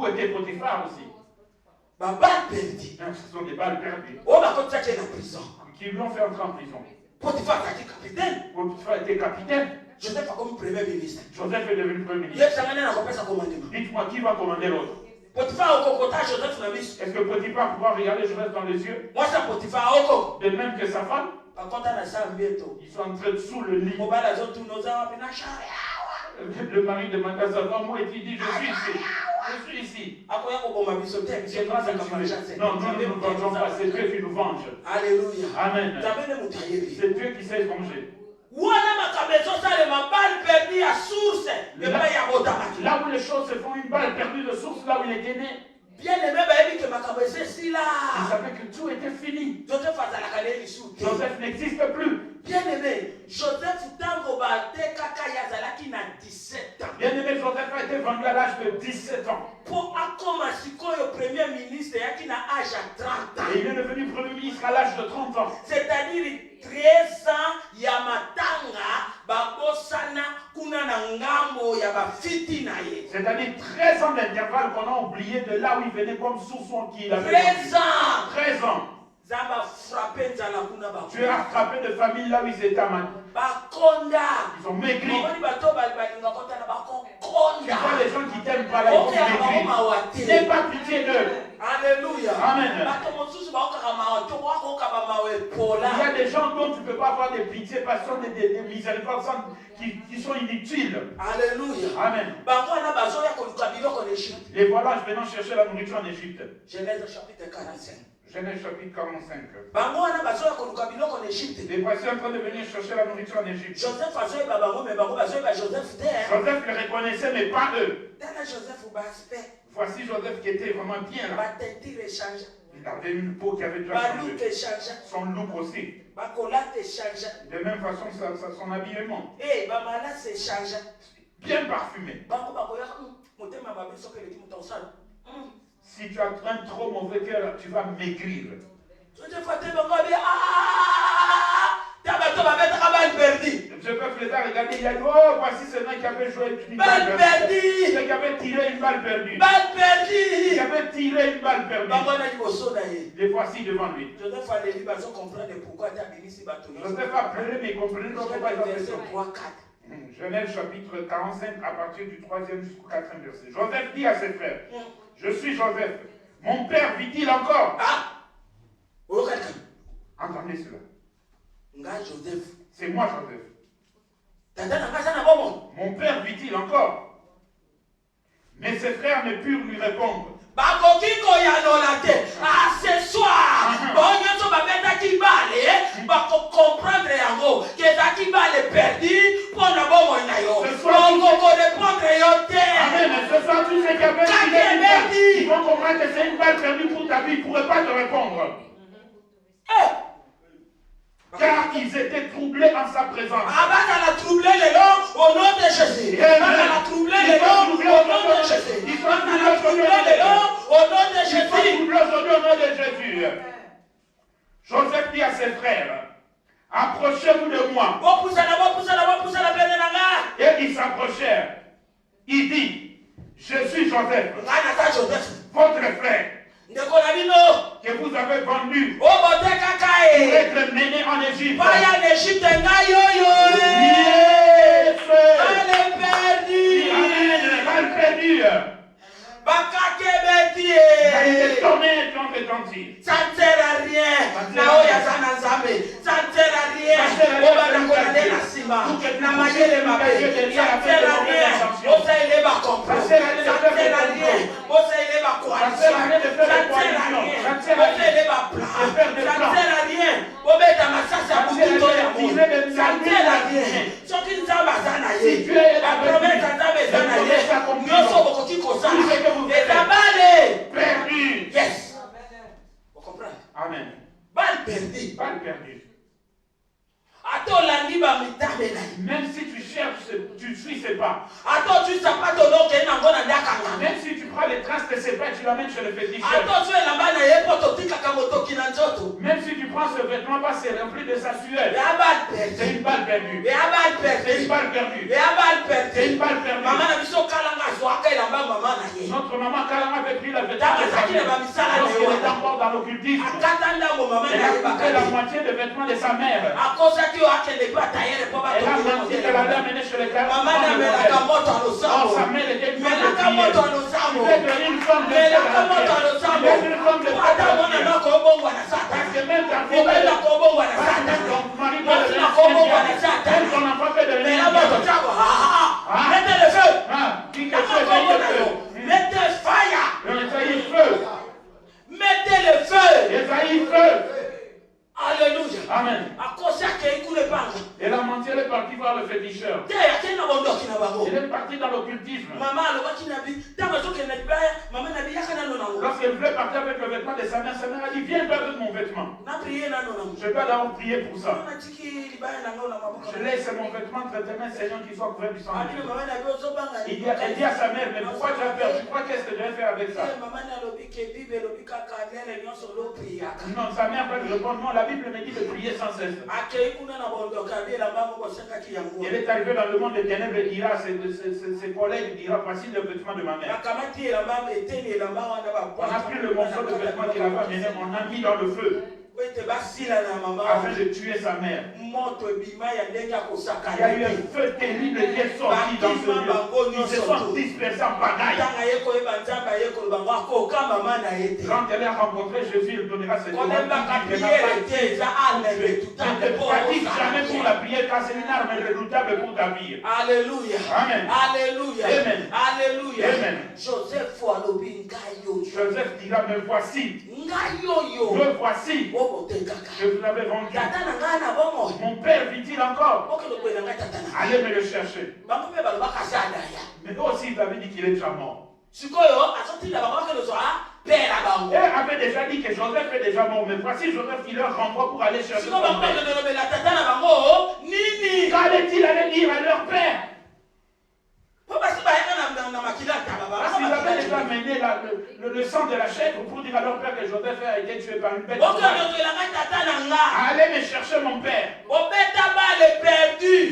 [SPEAKER 2] était Potiphar aussi? Ce sont des balles perdues qui lui ont fait entrer en prison. Potiphar était capitaine.
[SPEAKER 1] Joseph a comme premier ministre.
[SPEAKER 2] Joseph est devenu premier ministre. Dites-moi, qui va commander l'autre? Est-ce que Potiphar pourra regarder Joseph dans les yeux? De même que sa femme? Ils sont en train de sous le lit. Le mari demande à sa femme: où est-il? Il dit: je suis ici. Non, nous ne nous vengeons pas, c'est Dieu qui nous venge.
[SPEAKER 1] Alléluia.
[SPEAKER 2] Amen. C'est Dieu qui sait venger.
[SPEAKER 1] Là
[SPEAKER 2] où les choses se font, une balle perdue de source, là où il était né,
[SPEAKER 1] Bien aimé,
[SPEAKER 2] il savait que tout était fini. Joseph n'existe plus.
[SPEAKER 1] Bien aimé, Joseph
[SPEAKER 2] Bien aimé, Joseph a été vendu à l'âge de 17 ans.
[SPEAKER 1] Pour le premier ministre qui a âge à 30 ans.
[SPEAKER 2] Et il est devenu premier ministre à l'âge de 30 ans.
[SPEAKER 1] C'est-à-dire 13 ans, Yamatanga, Babosana, Kunana Ngambo, Yabafiti Naye.
[SPEAKER 2] C'est-à-dire 13 ans d'intervalle qu'on a oublié de là où il venait comme sourçon qu'il avait.
[SPEAKER 1] 13 ans.
[SPEAKER 2] 13 ans. Tu as frappé de famille là où ils étaient à ils ont maigri. Tu vois les gens qui t'aiment pas là, ils ont maigri. N'aie pas pitié d'eux.
[SPEAKER 1] Alléluia.
[SPEAKER 2] Amen. Il y a des gens dont tu ne peux pas avoir de pitié parce qu'ils sont des miséricordes qui sont inutiles.
[SPEAKER 1] Alléluia.
[SPEAKER 2] Amen. Les voilà venant chercher la nourriture en Égypte.
[SPEAKER 1] Genèse chapitre 45.
[SPEAKER 2] Genèse chapitre 45.
[SPEAKER 1] Et
[SPEAKER 2] voici en train de venir chercher la nourriture en Égypte.
[SPEAKER 1] Joseph
[SPEAKER 2] les reconnaissait, mais pas eux. Voici Joseph qui était vraiment bien là. Il avait une peau qui avait déjà changé. Son look aussi. De même façon, son habillement. Bien parfumé. Si tu as un trop mauvais cœur, tu vas maigrir. Je peux les regarder, il a dit, oh, voici ce mec qui avait joué une balle perdue. Qui avait tiré une balle perdue. Qui avait tiré une balle perdue. Les voici devant lui. Joseph a pleuré, mais il comprenait pourquoi il a fait ça. Genèse chapitre 45, à partir du 3e jusqu'au 4e verset. Joseph dit à ses frères, je suis Joseph. Mon père vit-il encore? Entendez cela. C'est moi Joseph. Mon père vit-il encore? Mais ses frères ne purent lui répondre.
[SPEAKER 1] Ce soir, comprendre perdu pour le bon
[SPEAKER 2] ce soir, tous ceux qui avaient ils vont comprendre que c'est une balle perdue pour ta vie, ils ne pourraient pas te répondre. Car ils étaient troublés en sa présence.
[SPEAKER 1] Elle a troublé les hommes au nom de Jésus. Elle a troublé les hommes au nom de Jésus. Elle a troublé les hommes au nom de
[SPEAKER 2] Jésus. Joseph dit à ses frères, approchez-vous de moi. Et ils s'approchèrent. Il dit, je suis Joseph, votre frère, que vous avez vendu pour être mené en Égypte. Mal perdu. Il a été tourné dans le dentier.
[SPEAKER 1] Ça ne sert à rien. Ça ne sert à rien. On va reconnaître la cima. Ça ne sert à rien. On sait les va comprendre. Ça ne sert à rien. On sait les va coalition. Ça ne sert à rien. On sait les va plan. Ça ne sert à rien. On met dans ma salle à bouger dans les moules. Ça ne sert à rien. Ce qui nous a basanaï. La promesse nous a basanaï. Nous sommes beaucoup qui consacrent. Et la balle
[SPEAKER 2] perdu.
[SPEAKER 1] Yes. Vous comprenez?
[SPEAKER 2] Amen.
[SPEAKER 1] Balle perdue.
[SPEAKER 2] Balle perdue. Même si tu cherches, tu suis ses pas. Même si tu prends les traces de ses pas, tu l'amènes chez le féticheur. Même si tu prends ce vêtement, c'est rempli de sa sueur. C'est une balle perdue. C'est une balle perdue. C'est une balle perdue. Notre maman Kalama avait pris le vêtement de sa mère. Lorsqu'elle était encore dans l'occultisme, elle a coupé la moitié des vêtements de sa mère. Elle a menti qu'elle allait amener chez le cœur. Or, sa mère était une femme de prière. Tu es une femme de prière. Tu es une femme de prière. Parce que même ta fille, même ton mari peut le faire. Même ton enfant peut le faire.
[SPEAKER 1] Mettez le feu.
[SPEAKER 2] Mettez
[SPEAKER 1] fire. Mettez le feu. Alléluia.
[SPEAKER 2] Amen.
[SPEAKER 1] Et
[SPEAKER 2] la menti, elle est partie voir le féticheur. Elle est partie dans l'occultisme. Lorsqu'elle voulait partir avec le vêtement de sa mère a dit, viens avec mon vêtement. Je dois d'abord prier pour ça. Je laisse mon vêtement entre tes mains, Seigneur, qu'il soit couvert du sang. Elle dit à sa mère, mais pourquoi tu as peur? Tu crois qu'est-ce que je vais faire avec ça? Non, sa mère va lui répondre, non, la Bible me dit de prier sans cesse. Elle est arrivée dans le monde des ténèbres et dira, ses collègues dira, voici le vêtement de ma mère. On a pris le morceau de vêtement qu'il avait amené, on a mis dans le feu afin de tuer sa mère. Il y a eu un feu terrible qui est sorti dans ce lieu. Ils se sont dispersés en pagaille. Quand elle a rencontré Jésus, il donnera cette parole. Ne te fatigue jamais pour la prière, car c'est une arme redoutable pour ta vie.
[SPEAKER 1] Alléluia.
[SPEAKER 2] Amen.
[SPEAKER 1] Alléluia.
[SPEAKER 2] Amen.
[SPEAKER 1] Alléluia.
[SPEAKER 2] Amen.
[SPEAKER 1] Joseph
[SPEAKER 2] dira, me voici. Me voici. Je vous l'avais vendu. Mon père vit-il encore? Allez me le chercher. Mais eux aussi, il avait dit qu'il est déjà mort. Et avait déjà dit que Joseph est déjà mort. Mais voici Joseph qui leur renvoie pour aller chercher son père. Qu'allait-il aller dire à leur père? Parce qu'ils avaient déjà mené le sang de la chèvre pour dire à leur père que Joseph a été tué par une bête. Allez me chercher mon père. Vous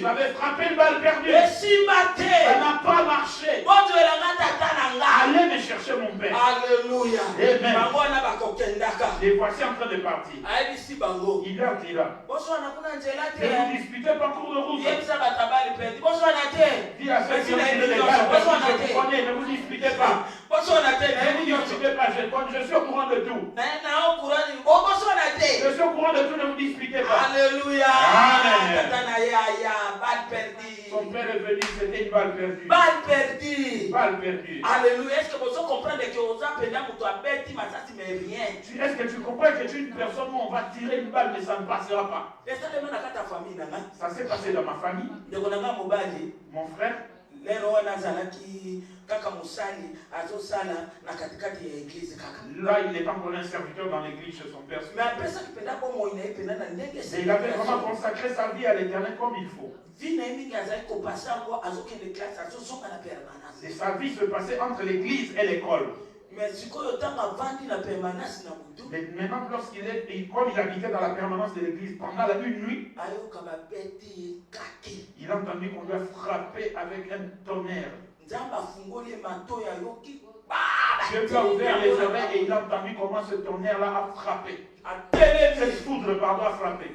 [SPEAKER 2] avez frappé une balle perdue. Ça n'a pas marché. Allez me chercher mon père.
[SPEAKER 1] Alléluia.
[SPEAKER 2] Amen. Les voici en train de partir. Il leur dira, ne vous disputez pas en cours de route. Dis à ceux qui ont tiré les balles, je connais, ne vous disputez pas. Ne vous disputez pas, je suis au courant de tout. Je suis au courant de tout, ne vous disputez pas.
[SPEAKER 1] Alléluia.
[SPEAKER 2] Amen. Son père est venu, c'était une balle perdue.
[SPEAKER 1] Balle perdue.
[SPEAKER 2] Balle perdue.
[SPEAKER 1] Alléluia. Est-ce que vous comprenez que vous avez rien?
[SPEAKER 2] Est-ce que tu comprends que tu es une personne où on va tirer une balle mais ça ne passera pas? Ça s'est passé dans ma famille. Mon frère. Là, il est encore un serviteur dans l'église chez son père. Mais il avait vraiment consacré sa vie à l'Éternel comme il faut. Et sa vie se passait entre l'église et l'école. Mais maintenant, lorsqu'il est, comme il habitait dans la permanence de l'église, pendant la nuit, il a entendu qu'on lui a frappé avec un tonnerre. Dieu lui a ouvert les oreilles et il a entendu comment ce tonnerre-là a frappé. Cette foudre, pardon, a frappé.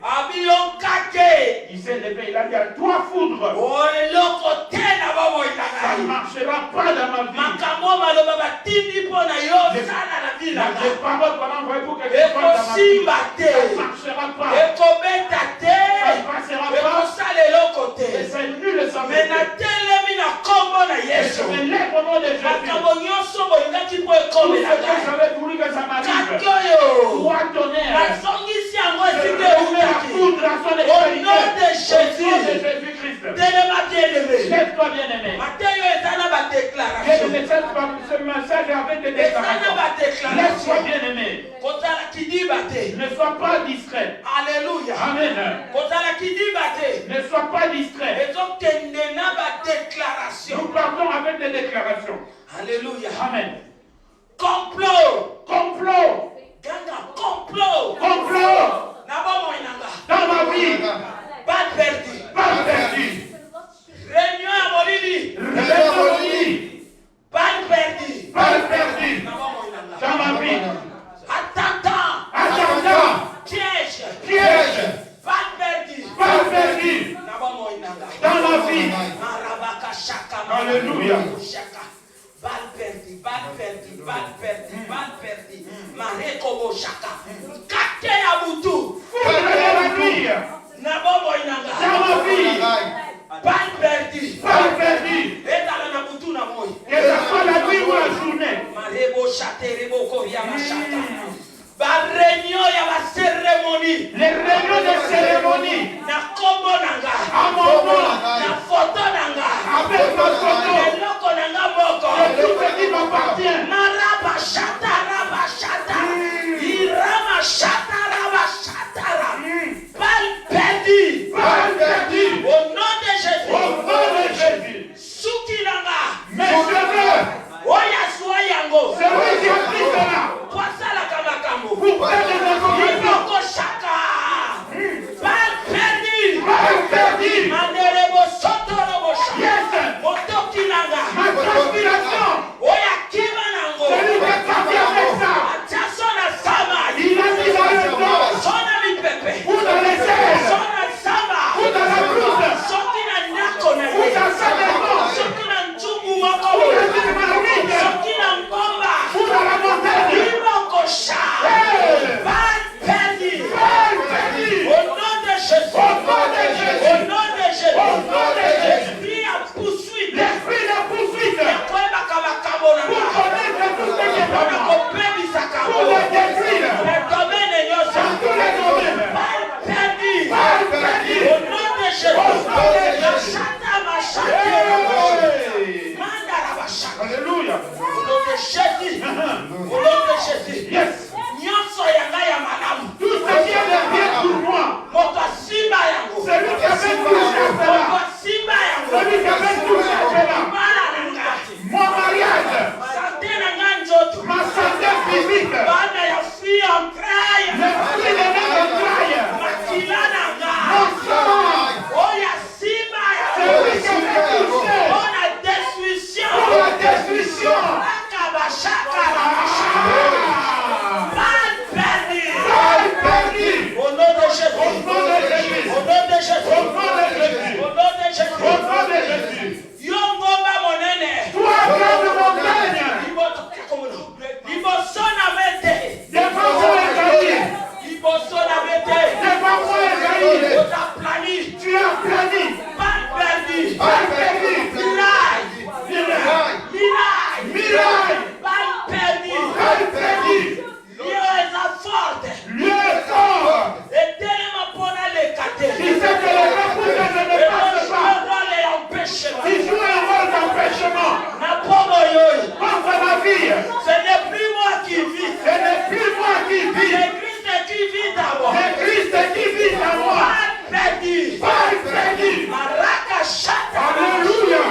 [SPEAKER 2] Il s'est levé, il a dit à toi, foudre. Ça ne marchera pas dans ma vie. Les paroles qu'on a envoyées pour que tu fasses dans ma vie, ça ne marchera pas. Ça ne passera pas. Et c'est nul de s'en mettre. Et je me lève au nom de Jésus. Tout ce que j'avais voulu que ça m'arrive. Toi, tonnerre. Je remets la foudre à son extrémité. Au nom de Jésus-Christ. Lève-toi, bien-aimé. Bien-aimé, ce message avec des déclarations. Lève-toi, bien-aimé. Ne sois pas distrait.
[SPEAKER 1] Alléluia.
[SPEAKER 2] Amen. Ne sois pas distrait. Nous partons avec des déclarations.
[SPEAKER 1] Alléluia.
[SPEAKER 2] Amen.
[SPEAKER 1] Complot.
[SPEAKER 2] Complot.
[SPEAKER 1] Complot.
[SPEAKER 2] Complot. Dans ma vie.
[SPEAKER 1] Balle perdue.
[SPEAKER 2] Balle perdue.
[SPEAKER 1] Réunion à Bolivie.
[SPEAKER 2] Réunion à Bolivie.
[SPEAKER 1] Balle perdue.
[SPEAKER 2] Balle perdue. Dans ma vie.
[SPEAKER 1] Attentat.
[SPEAKER 2] Attentat.
[SPEAKER 1] Piège.
[SPEAKER 2] Piège.
[SPEAKER 1] Balle perdue.
[SPEAKER 2] Balle perdue. Dans ma vie. Alléluia.
[SPEAKER 1] Balle perdue, balle perdue, balle perdue, balle perdue. Marekobo Shaka. Kake Abutu.
[SPEAKER 2] Foudre dans ma vie.
[SPEAKER 1] Nabobo Inanga.
[SPEAKER 2] Dans ma vie.
[SPEAKER 1] Balle perdue.
[SPEAKER 2] Balle perdue.
[SPEAKER 1] Et dans la Nabutu Namoy.
[SPEAKER 2] Que ce soit la nuit ou la journée.
[SPEAKER 1] Marebo Shate, Rebo Koryama Shaka. Balle réunion, il y a la cérémonie.
[SPEAKER 2] Les réunions de cérémonie.
[SPEAKER 1] Na Kobo Nanga.
[SPEAKER 2] À mon nom.
[SPEAKER 1] Na photo Nanga.
[SPEAKER 2] Avec ma photo.
[SPEAKER 1] Eloko Nanga Boko.
[SPEAKER 2] Et tout ce qui m'appartient.
[SPEAKER 1] Maraba Shata. Jésus.
[SPEAKER 2] Yes. Tout ce qui est de bien pour moi. Celui qui avait touché cela. Celui qui avait touché cela. Mon mariage. Ma santé physique. Le fruit de notre entraille. Mon sang. Celui qui avait touché. Pour la destruction.
[SPEAKER 1] Au nom de Jésus. Au nom de Jésus. Au nom de Jésus.
[SPEAKER 2] Au nom de Jésus.
[SPEAKER 1] Au nom de Jésus.
[SPEAKER 2] Au nom de Jésus.
[SPEAKER 1] Yongomba monene.
[SPEAKER 2] Toi, grande montagne.
[SPEAKER 1] Libosona mete.
[SPEAKER 2] Devant-moi Esaïe.
[SPEAKER 1] Libosona mete.
[SPEAKER 2] Devant-moi Esaïe.
[SPEAKER 1] On t'a plani.
[SPEAKER 2] Tu as plani.
[SPEAKER 1] Pas perdu.
[SPEAKER 2] Pas perdu.
[SPEAKER 1] Miraille.
[SPEAKER 2] Miraille.
[SPEAKER 1] Miraille.
[SPEAKER 2] Miraille.
[SPEAKER 1] Pas perdu.
[SPEAKER 2] Pas perdu.
[SPEAKER 1] Lieu est forte.
[SPEAKER 2] Lieu fort.
[SPEAKER 1] Et tellement pour les cater.
[SPEAKER 2] Si c'est que les rapports ne passent pas. Si joue un rôle d'empêchement. Contre ma vie.
[SPEAKER 1] Ce n'est plus moi qui vis.
[SPEAKER 2] Ce n'est plus moi qui vis.
[SPEAKER 1] C'est Christ qui vit à moi.
[SPEAKER 2] C'est Christ qui vit en moi.
[SPEAKER 1] Pas perdu.
[SPEAKER 2] Pas perdu.
[SPEAKER 1] Maraka chata.
[SPEAKER 2] Alléluia.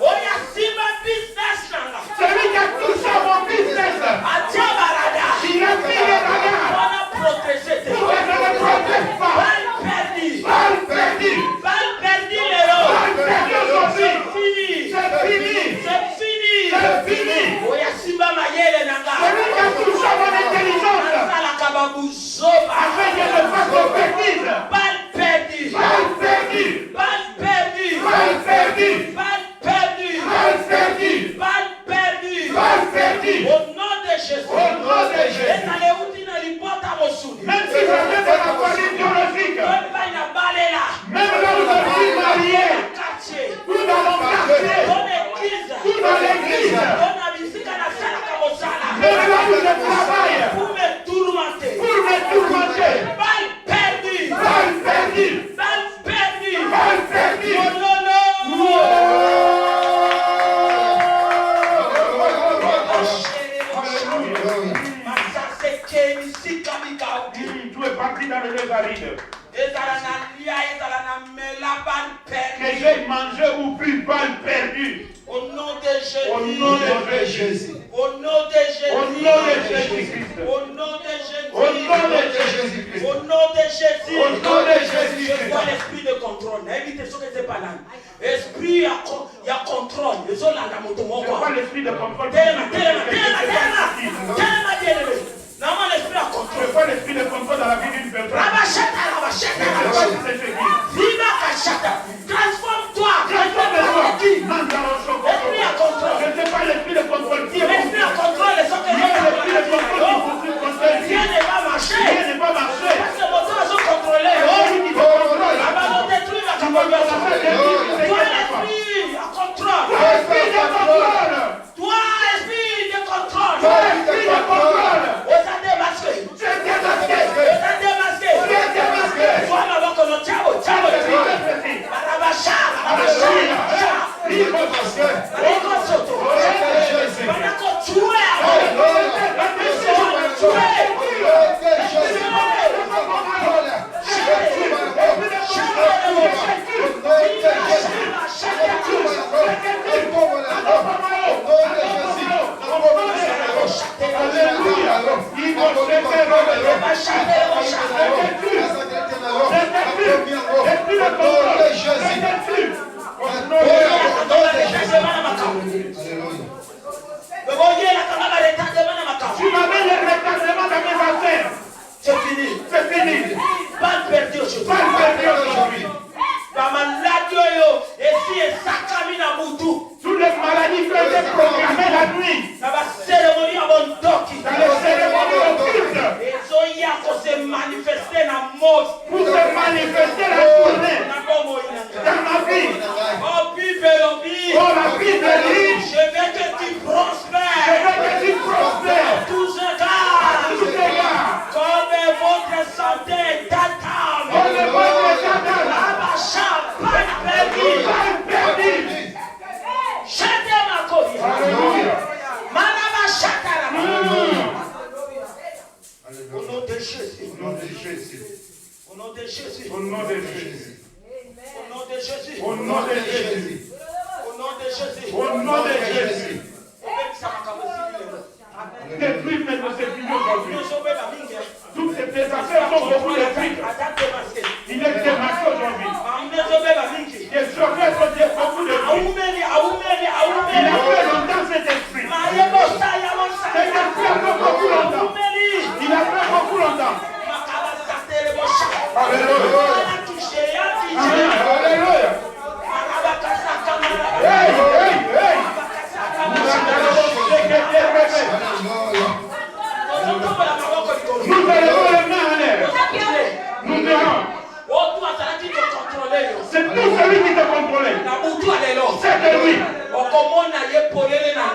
[SPEAKER 1] Oya sima business nanga.
[SPEAKER 2] Celui qui a touché mon business.
[SPEAKER 1] Atia barada.
[SPEAKER 2] Il a pris les bagages.
[SPEAKER 1] On a progressé.
[SPEAKER 2] Pourquoi je ne protège pas?
[SPEAKER 1] Pas perdu.
[SPEAKER 2] Pas perdu.
[SPEAKER 1] Pas perdu les lots.
[SPEAKER 2] Pas perdu aujourd'hui.
[SPEAKER 1] C'est fini.
[SPEAKER 2] C'est fini. C'est fini.
[SPEAKER 1] Oya sima mayele nanga.
[SPEAKER 2] Celui qui a touché mon intelligence.
[SPEAKER 1] Sala kababuzoba.
[SPEAKER 2] Afin que je fasse des bêtises.
[SPEAKER 1] Pas perdu.
[SPEAKER 2] Pas perdu.
[SPEAKER 1] Pas perdu.
[SPEAKER 2] Pas perdu.
[SPEAKER 1] Pas perdu.
[SPEAKER 2] Pas perdu.
[SPEAKER 1] Pas perdu.
[SPEAKER 2] Pas perdu.
[SPEAKER 1] Au nom de Jésus.
[SPEAKER 2] Au nom de Jésus.
[SPEAKER 1] Et dans les routines, il porte à mon soulier.
[SPEAKER 2] Même si vous êtes dans la famille biologique,
[SPEAKER 1] Même pas une balle là.
[SPEAKER 2] même là où vous êtes mariés,
[SPEAKER 1] Quartier.
[SPEAKER 2] ou dans mon quartier,
[SPEAKER 1] Dans l'église.
[SPEAKER 2] ou dans l'église,
[SPEAKER 1] Dans la musique, à la salle comme ça là.
[SPEAKER 2] même là où je travaille,
[SPEAKER 1] Pour me tourmenter.
[SPEAKER 2] pour me tourmenter,
[SPEAKER 1] Balle perdue.
[SPEAKER 2] balle perdue,
[SPEAKER 1] Balle perdue.
[SPEAKER 2] balle perdue.
[SPEAKER 1] Oh non, non.
[SPEAKER 2] Tu es parti dans le désert aride. Que j'ai mangé ou bu balle perdue.
[SPEAKER 1] Au nom de Jésus.
[SPEAKER 2] Au nom de Jésus.
[SPEAKER 1] Au nom de Jésus.
[SPEAKER 2] Au nom de Jésus-Christ.
[SPEAKER 1] Au nom de Jésus.
[SPEAKER 2] Au nom de Jésus-Christ.
[SPEAKER 1] Au nom de Jésus.
[SPEAKER 2] Au nom de Jésus.
[SPEAKER 1] Je vois l'esprit de contrôle. N'invite ce que c'est pas là. Esprit, il y a contrôle. Je vois
[SPEAKER 2] l'esprit de contrôle.
[SPEAKER 1] Tellement. Non, l'esprit a
[SPEAKER 2] Je
[SPEAKER 1] contrôle.
[SPEAKER 2] vois l'esprit de contrôle dans la vie d'une personne.
[SPEAKER 1] Transforme-toi.
[SPEAKER 2] Transforme-toi.
[SPEAKER 1] Esprit a contrôle.
[SPEAKER 2] Je ne sais pas l'esprit de contrôle qui est
[SPEAKER 1] L'esprit a contrôle. Les autres
[SPEAKER 2] Il y a l'esprit de contrôle qui poursuit contrôle.
[SPEAKER 1] rien ne va marcher.
[SPEAKER 2] Rien n'est pas marché.
[SPEAKER 1] Parce que les moteurs sont contrôlés.
[SPEAKER 2] Celui qui te contrôle.
[SPEAKER 1] La ballon détruit la capacité. Toi, l'esprit a contrôle.
[SPEAKER 2] L'esprit de contrôle.
[SPEAKER 1] Toi, esprit de contrôle.
[SPEAKER 2] L'esprit de contrôle.
[SPEAKER 1] On t'a démasqué.
[SPEAKER 2] C'est démasqué.
[SPEAKER 1] On t'a démasqué.
[SPEAKER 2] C'est démasqué.
[SPEAKER 1] Toi, maman, comme on t'a
[SPEAKER 2] Tu m'amènes le retardement dans mes affaires.
[SPEAKER 1] C'est fini.
[SPEAKER 2] C'est fini.
[SPEAKER 1] Pas perdu aujourd'hui.
[SPEAKER 2] Pas perdu aujourd'hui. Toutes les maladies qui ont été programmées la nuit.
[SPEAKER 1] Dans la cérémonie
[SPEAKER 2] Dans les cérémonies occultes. Pour se manifester la journée. Dans ma vie.
[SPEAKER 1] Oh Bible dit,
[SPEAKER 2] Oh, la Bible dit.
[SPEAKER 1] je veux que tu
[SPEAKER 2] Je
[SPEAKER 1] prospères.
[SPEAKER 2] veux que tu prospères.
[SPEAKER 1] Tous égards.
[SPEAKER 2] Tous égards.
[SPEAKER 1] Comme votre santé est totale.
[SPEAKER 2] Comme votre santé.
[SPEAKER 1] Pas perdu.
[SPEAKER 2] Pas perdu.
[SPEAKER 1] Chantez ma copie.
[SPEAKER 2] Alléluia.
[SPEAKER 1] Manama Shakara.
[SPEAKER 2] Alléluia.
[SPEAKER 1] Au nom de Jésus.
[SPEAKER 2] Au nom de Jésus.
[SPEAKER 1] Au nom de Jésus.
[SPEAKER 2] Au nom de Jésus.
[SPEAKER 1] Au nom de Jésus.
[SPEAKER 2] Au nom de Jésus. Détruis maintenant ces figures aujourd'hui. Toutes ces affaires sont beaucoup de fuites. Il est démasqué aujourd'hui. Les soldats sont beaucoup de fuites. Il a fait longtemps cet esprit. Cet esprit a fait beaucoup longtemps. Il a fait beaucoup longtemps. Alléluia. Alléluia. Hey, hey, hey. Nous allons les mains en l'air. Nous verrons. C'est tout celui qui te contrôlait. C'est lui.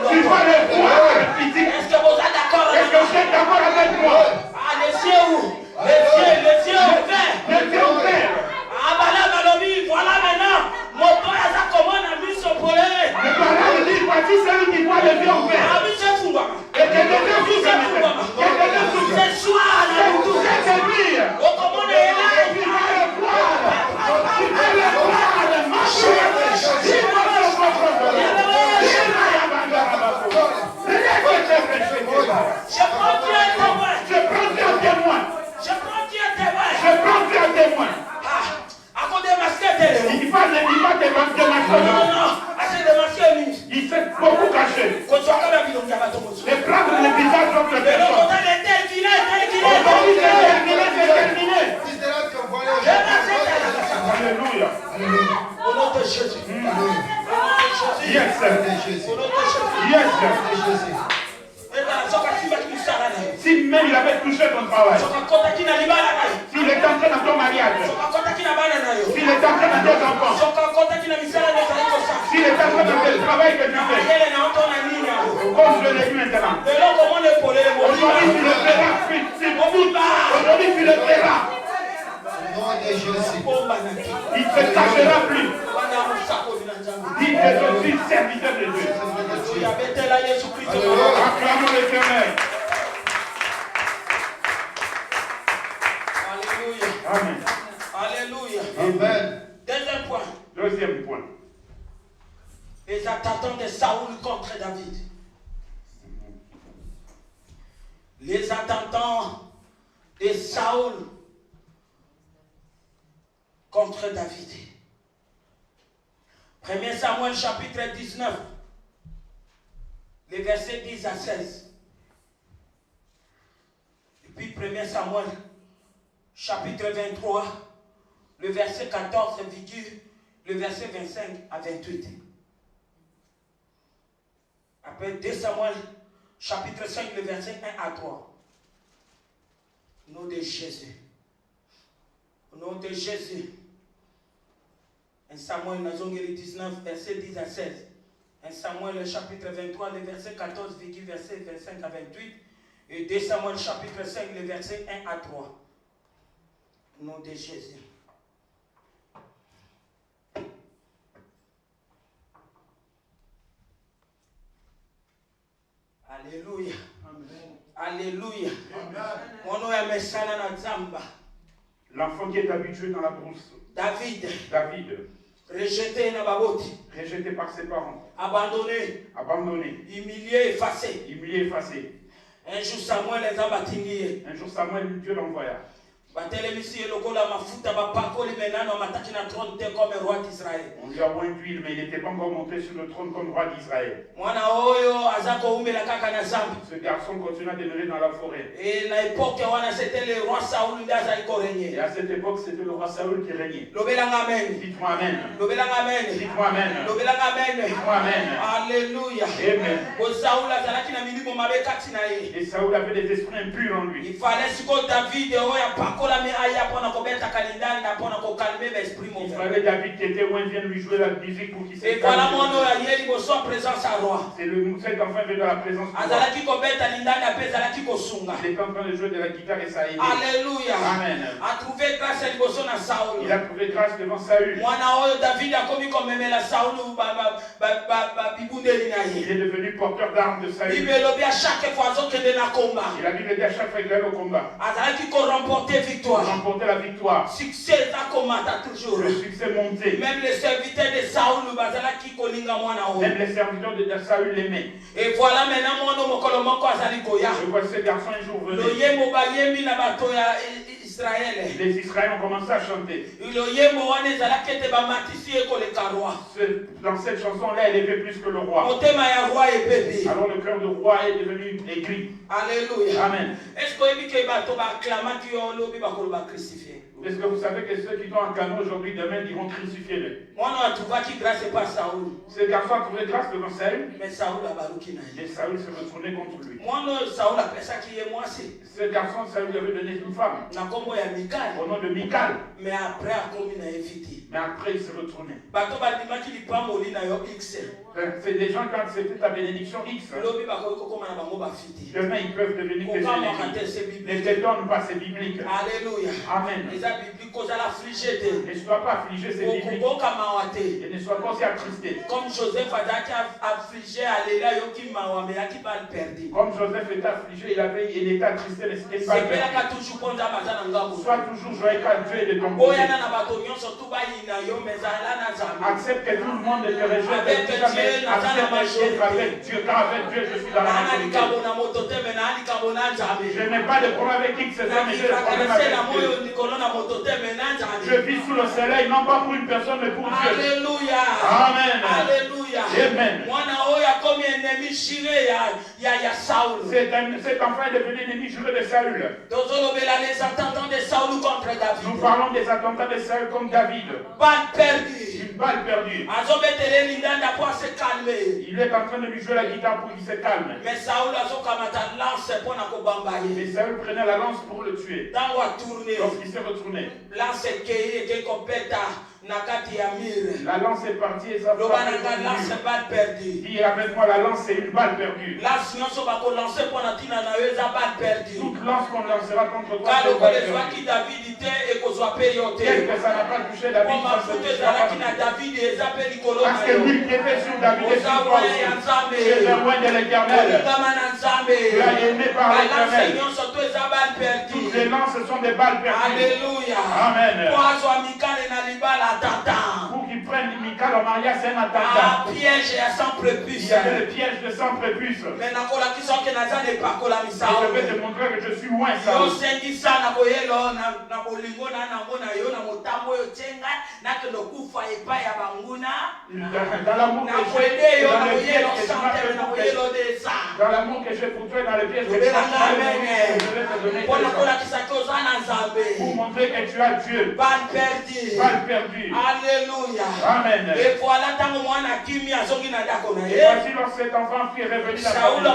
[SPEAKER 2] Tu vas le voir physique. Est-ce que vous êtes d'accord avec moi?
[SPEAKER 1] Les cieux ouverts.
[SPEAKER 2] Les cieux ouverts.
[SPEAKER 1] Voilà maintenant. Mon père a commandé à lui se poler.
[SPEAKER 2] Le parole dit, voici celui qui voit les yeux ouverts. Et que les yeux fous
[SPEAKER 1] ce soir,
[SPEAKER 2] c'est lui.
[SPEAKER 1] on commande à
[SPEAKER 2] Tu vas le voir. Tu vas le voir. Tu vas le voir. Je prends Dieu à témoin. Je prends Dieu à témoin. Il va démasquer. Il s'est beaucoup caché. Les prendre les visages d'autres personnes. Aujourd'hui, c'est terminé. Alléluia.
[SPEAKER 1] Au nom de Jésus.
[SPEAKER 2] Yes, sir. Yes, sir. Si même il avait touché ton travail, s'il est entré dans ton mariage, s'il est entré dans tes enfants, s'il est entré dans le travail que tu fais, comme je l'ai dit maintenant, aujourd'hui tu le verras, aujourd'hui tu le verras. Il ne se cachera plus. Il est aussi serviteur de Dieu. Acclamons l'Éternel. Amen.
[SPEAKER 1] Alléluia.
[SPEAKER 2] Amen.
[SPEAKER 1] Deuxième point.
[SPEAKER 2] Deuxième point.
[SPEAKER 1] Les attaquants de Saoul contre David. Les attaquants de Saoul contre David. 1 Samuel chapitre 19, les versets 10 à 16. Et puis 1 Samuel chapitre 23, le verset 14, le verset 25 à 28. Après 2 Samuel chapitre 5, le verset 1 à 3. Au nom de Jésus. Au nom de Jésus. 1 Samuel 19, verset 10 à 16. 1 Samuel chapitre 23, le verset 14, verset 25 à 28. Et 2 Samuel chapitre 5, le verset 1 à 3. Au nom de Jésus. Alléluia. Alléluia.
[SPEAKER 2] L'enfant qui est habitué dans la brousse.
[SPEAKER 1] David.
[SPEAKER 2] Rejeté par ses parents.
[SPEAKER 1] Abandonné. Humilié, effacé. Un jour Samuel les a bâtis.
[SPEAKER 2] Dieu l'envoya.
[SPEAKER 1] On lui
[SPEAKER 2] a oint d'huile, mais il n'était pas encore monté sur le trône comme roi d'Israël. Ce garçon continua à demeurer dans la forêt.
[SPEAKER 1] Et à cette époque, c'était le roi Saoul qui régnait.
[SPEAKER 2] Dites-moi Amen. Dites-moi Amen. Dites-moi Amen.
[SPEAKER 1] Alléluia.
[SPEAKER 2] Amen. Et Saoul avait des esprits impurs en lui.
[SPEAKER 1] Il fallait que David
[SPEAKER 2] il fallait David qui était loin vienne lui jouer la musique pour qu'il se calme.
[SPEAKER 1] Et voilà mon présence à roi.
[SPEAKER 2] C'est cet enfant venu dans la présence du roi. Il est en train de jouer de la guitare et ça a aidé.
[SPEAKER 1] Alléluia.
[SPEAKER 2] Amen.
[SPEAKER 1] Il
[SPEAKER 2] a trouvé grâce devant Saül. Il est devenu porteur d'armes de Saül.
[SPEAKER 1] Il a Bible dit à chaque fois
[SPEAKER 2] Il a Bible dit à chaque fois qu'il allait au combat.
[SPEAKER 1] victoire.
[SPEAKER 2] remporter la victoire.
[SPEAKER 1] Succès ça commence toujours.
[SPEAKER 2] Le succès monté.
[SPEAKER 1] Même les serviteurs de Saoul bazala qui kolinga mwana o.
[SPEAKER 2] Même les serviteurs de Saül l'aimaient.
[SPEAKER 1] Et voilà maintenant mon mokolo moko azali koya.
[SPEAKER 2] Je vois ce garçon un jour venir.
[SPEAKER 1] Lo yemo ba yemi na bato ya Israël.
[SPEAKER 2] Les Israéliens ont commencé à chanter.
[SPEAKER 1] Lo yemo wana ezala kete ba matisi eko le karwa.
[SPEAKER 2] Dans cette chanson-là, elle était plus que le roi.
[SPEAKER 1] Motema ya roi e bébé.
[SPEAKER 2] Alors le cœur du roi est devenu aigri.
[SPEAKER 1] Alléluia.
[SPEAKER 2] Amen.
[SPEAKER 1] Est-ce que vous savez que ba acclama qui ont lobi ba ko ba crucifié?
[SPEAKER 2] Est-ce que vous savez que ceux qui sont acclamés aujourd'hui, demain, ils vont crucifier le?
[SPEAKER 1] Moi on a trouvé qui grâce pas Saoul.
[SPEAKER 2] Ce garçon a trouvé grâce devant Saül.
[SPEAKER 1] Mais Saoul a baruki na.
[SPEAKER 2] Et Saül s'est retourné contre lui.
[SPEAKER 1] Moi non Saoul a fait ça qui est moi c'est.
[SPEAKER 2] Ce garçon, Saül lui avait donné une femme.
[SPEAKER 1] Na kombo ya Mikal.
[SPEAKER 2] Au nom de Michal.
[SPEAKER 1] Mais après a commis na évité.
[SPEAKER 2] Mais après, il s'est retourné.
[SPEAKER 1] Bato ba dima ki li pa moli na yo X.
[SPEAKER 2] C'est des gens qui ont accepté ta bénédiction X.
[SPEAKER 1] Lobi ba ko koma na bango ba fiti.
[SPEAKER 2] Demain, ils peuvent devenir tes ennemis. Ne te donne pas, c'est biblique.
[SPEAKER 1] Alléluia.
[SPEAKER 2] Amen.
[SPEAKER 1] Les bibliques cause à l'affligé.
[SPEAKER 2] Ne sois pas affligé, c'est biblique. Et ne sois pas aussi attristé.
[SPEAKER 1] Comme Joseph a affligé à l'éla yoki mawame yaki bal perdu.
[SPEAKER 2] Comme Joseph était affligé, il était attristé, mais c'était pas perdu. Sois toujours joyeux car Dieu est de ton côté. Accepte que tout le monde te rejette. Accepte d'être avec Dieu, car avec Dieu je suis dans la majorité. Je n'ai pas de problème avec qui que ce soit, mais j'ai des problèmes avec Dieu. Je vis sous le soleil, non pas pour une personne, mais pour Dieu.
[SPEAKER 1] Alléluia.
[SPEAKER 2] Amen.
[SPEAKER 1] Alléluia.
[SPEAKER 2] Amen. Cet enfant est devenu ennemi juré de Saül.
[SPEAKER 1] Les attentats de Saül contre David.
[SPEAKER 2] Nous parlons des attentats de Saül contre David.
[SPEAKER 1] Balle perdue.
[SPEAKER 2] Une balle perdue. Il est en train de lui jouer la guitare pour qu'il se calme.
[SPEAKER 1] Mais Saül
[SPEAKER 2] Et Saül prenait la lance pour le tuer. Lorsqu'il s'est retourné. La lance est partie et ça dit avec moi la lance c'est une balle perdue. Toute lance qu'on lancera contre toi c'est une balle perdue. Quel que ça n'a pas touché David, parce que lui qui était sur David est sur toi aussi. Tu es loin de l'Éternel. Tu es aimé par l'Éternel. Toutes les lances sont des balles perdues.
[SPEAKER 1] Alléluia.
[SPEAKER 2] Amen.
[SPEAKER 1] Pour
[SPEAKER 2] qu'ils prennent Michal en mariage, c'est un attentat.
[SPEAKER 1] Piège à sang prépuce.
[SPEAKER 2] Il y avait le piège de sang prépuce.
[SPEAKER 1] Mais
[SPEAKER 2] je vais te montrer que je suis loin ça. Dans l'amour que j'ai pour toi, dans le piège que je vais te donner pour montrer que tu as Dieu. Balle perdue.
[SPEAKER 1] Alléluia.
[SPEAKER 2] Amen.
[SPEAKER 1] Et voilà,
[SPEAKER 2] et voici lorsque cet enfant qui est revenu dans
[SPEAKER 1] Saoul a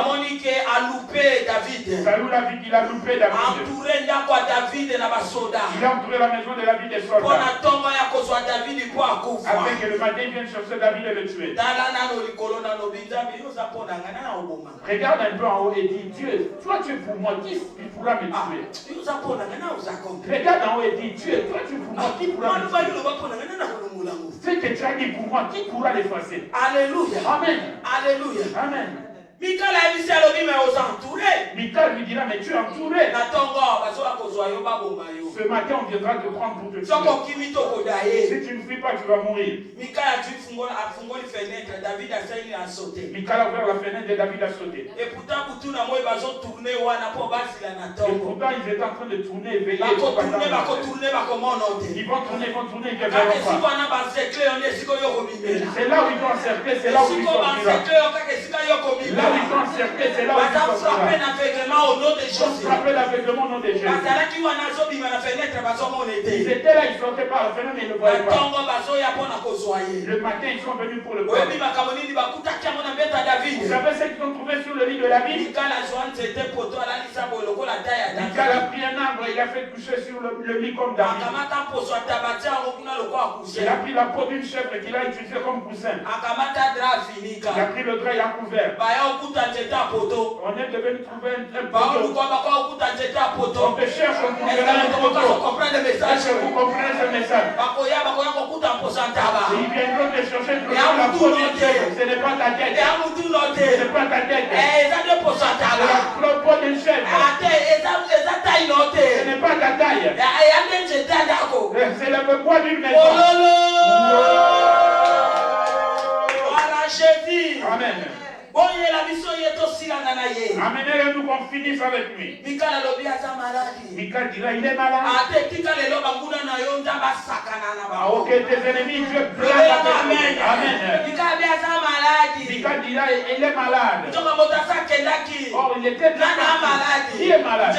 [SPEAKER 1] loupé David.
[SPEAKER 2] Saoul a vu qu'il a loupé David.
[SPEAKER 1] Il a
[SPEAKER 2] entouré la maison de David des soldats. Afin que le matin vienne chercher David et le tuer. Regarde un peu en haut et dis Dieu, toi tu es pour moi, qui pourra me tuer? Regarde en haut et dis Dieu, toi tu es pour moi, qui pourra me tuer? Ce que tu as dit pour moi, qui pourra l'effacer?
[SPEAKER 1] Alléluia.
[SPEAKER 2] Amen.
[SPEAKER 1] Alléluia.
[SPEAKER 2] Amen.
[SPEAKER 1] Michal a dit à l'homme, mais aux entourés.
[SPEAKER 2] Michal lui dira, mais tu es entouré. Ce matin, on viendra te prendre pour te tuer. Si tu ne fuis pas, tu vas mourir. Michal a ouvert la fenêtre et David a sauté. Et pourtant, ils étaient en train de tourner et veiller. Ils vont tourner, ils vont tourner, ils verront pas. C'est là où ils vont encercler, c'est là où ils sortiront. Là où ils sont encerclés, c'est là où ils sont frapper l'aveuglement au nom de Jésus. Ils étaient là, ils sortaient par la fenêtre, mais ils ne voyaient pas. Le matin, ils sont venus pour le prendre. Vous savez ce qu'ils ont trouvé sur le lit de David? Michal a pris un arbre et il a fait coucher sur le lit comme David. Il a pris la peau d'une chèvre qu'il a utilisée comme coussin. Il a pris le drap et l'a couvert. On est devenu trouver un poteau. On te cherche, on trouvera un poteau. Est-ce que vous comprenez ce message? Ils viendront te chercher pour la peau d'une chèvre. Ce n'est pas ta tête. Ce n'est pas ta tête. C'est la peau d'une chèvre. Ce n'est pas ta taille. C'est le poids d'une maison. Amen. Amenez-le-nous qu'on finisse avec lui. Mika dira, il est malade. Ok, tes ennemis, Dieu plaît. Amen. Mika dira, il est malade. Oh, il était malade. Qui est malade?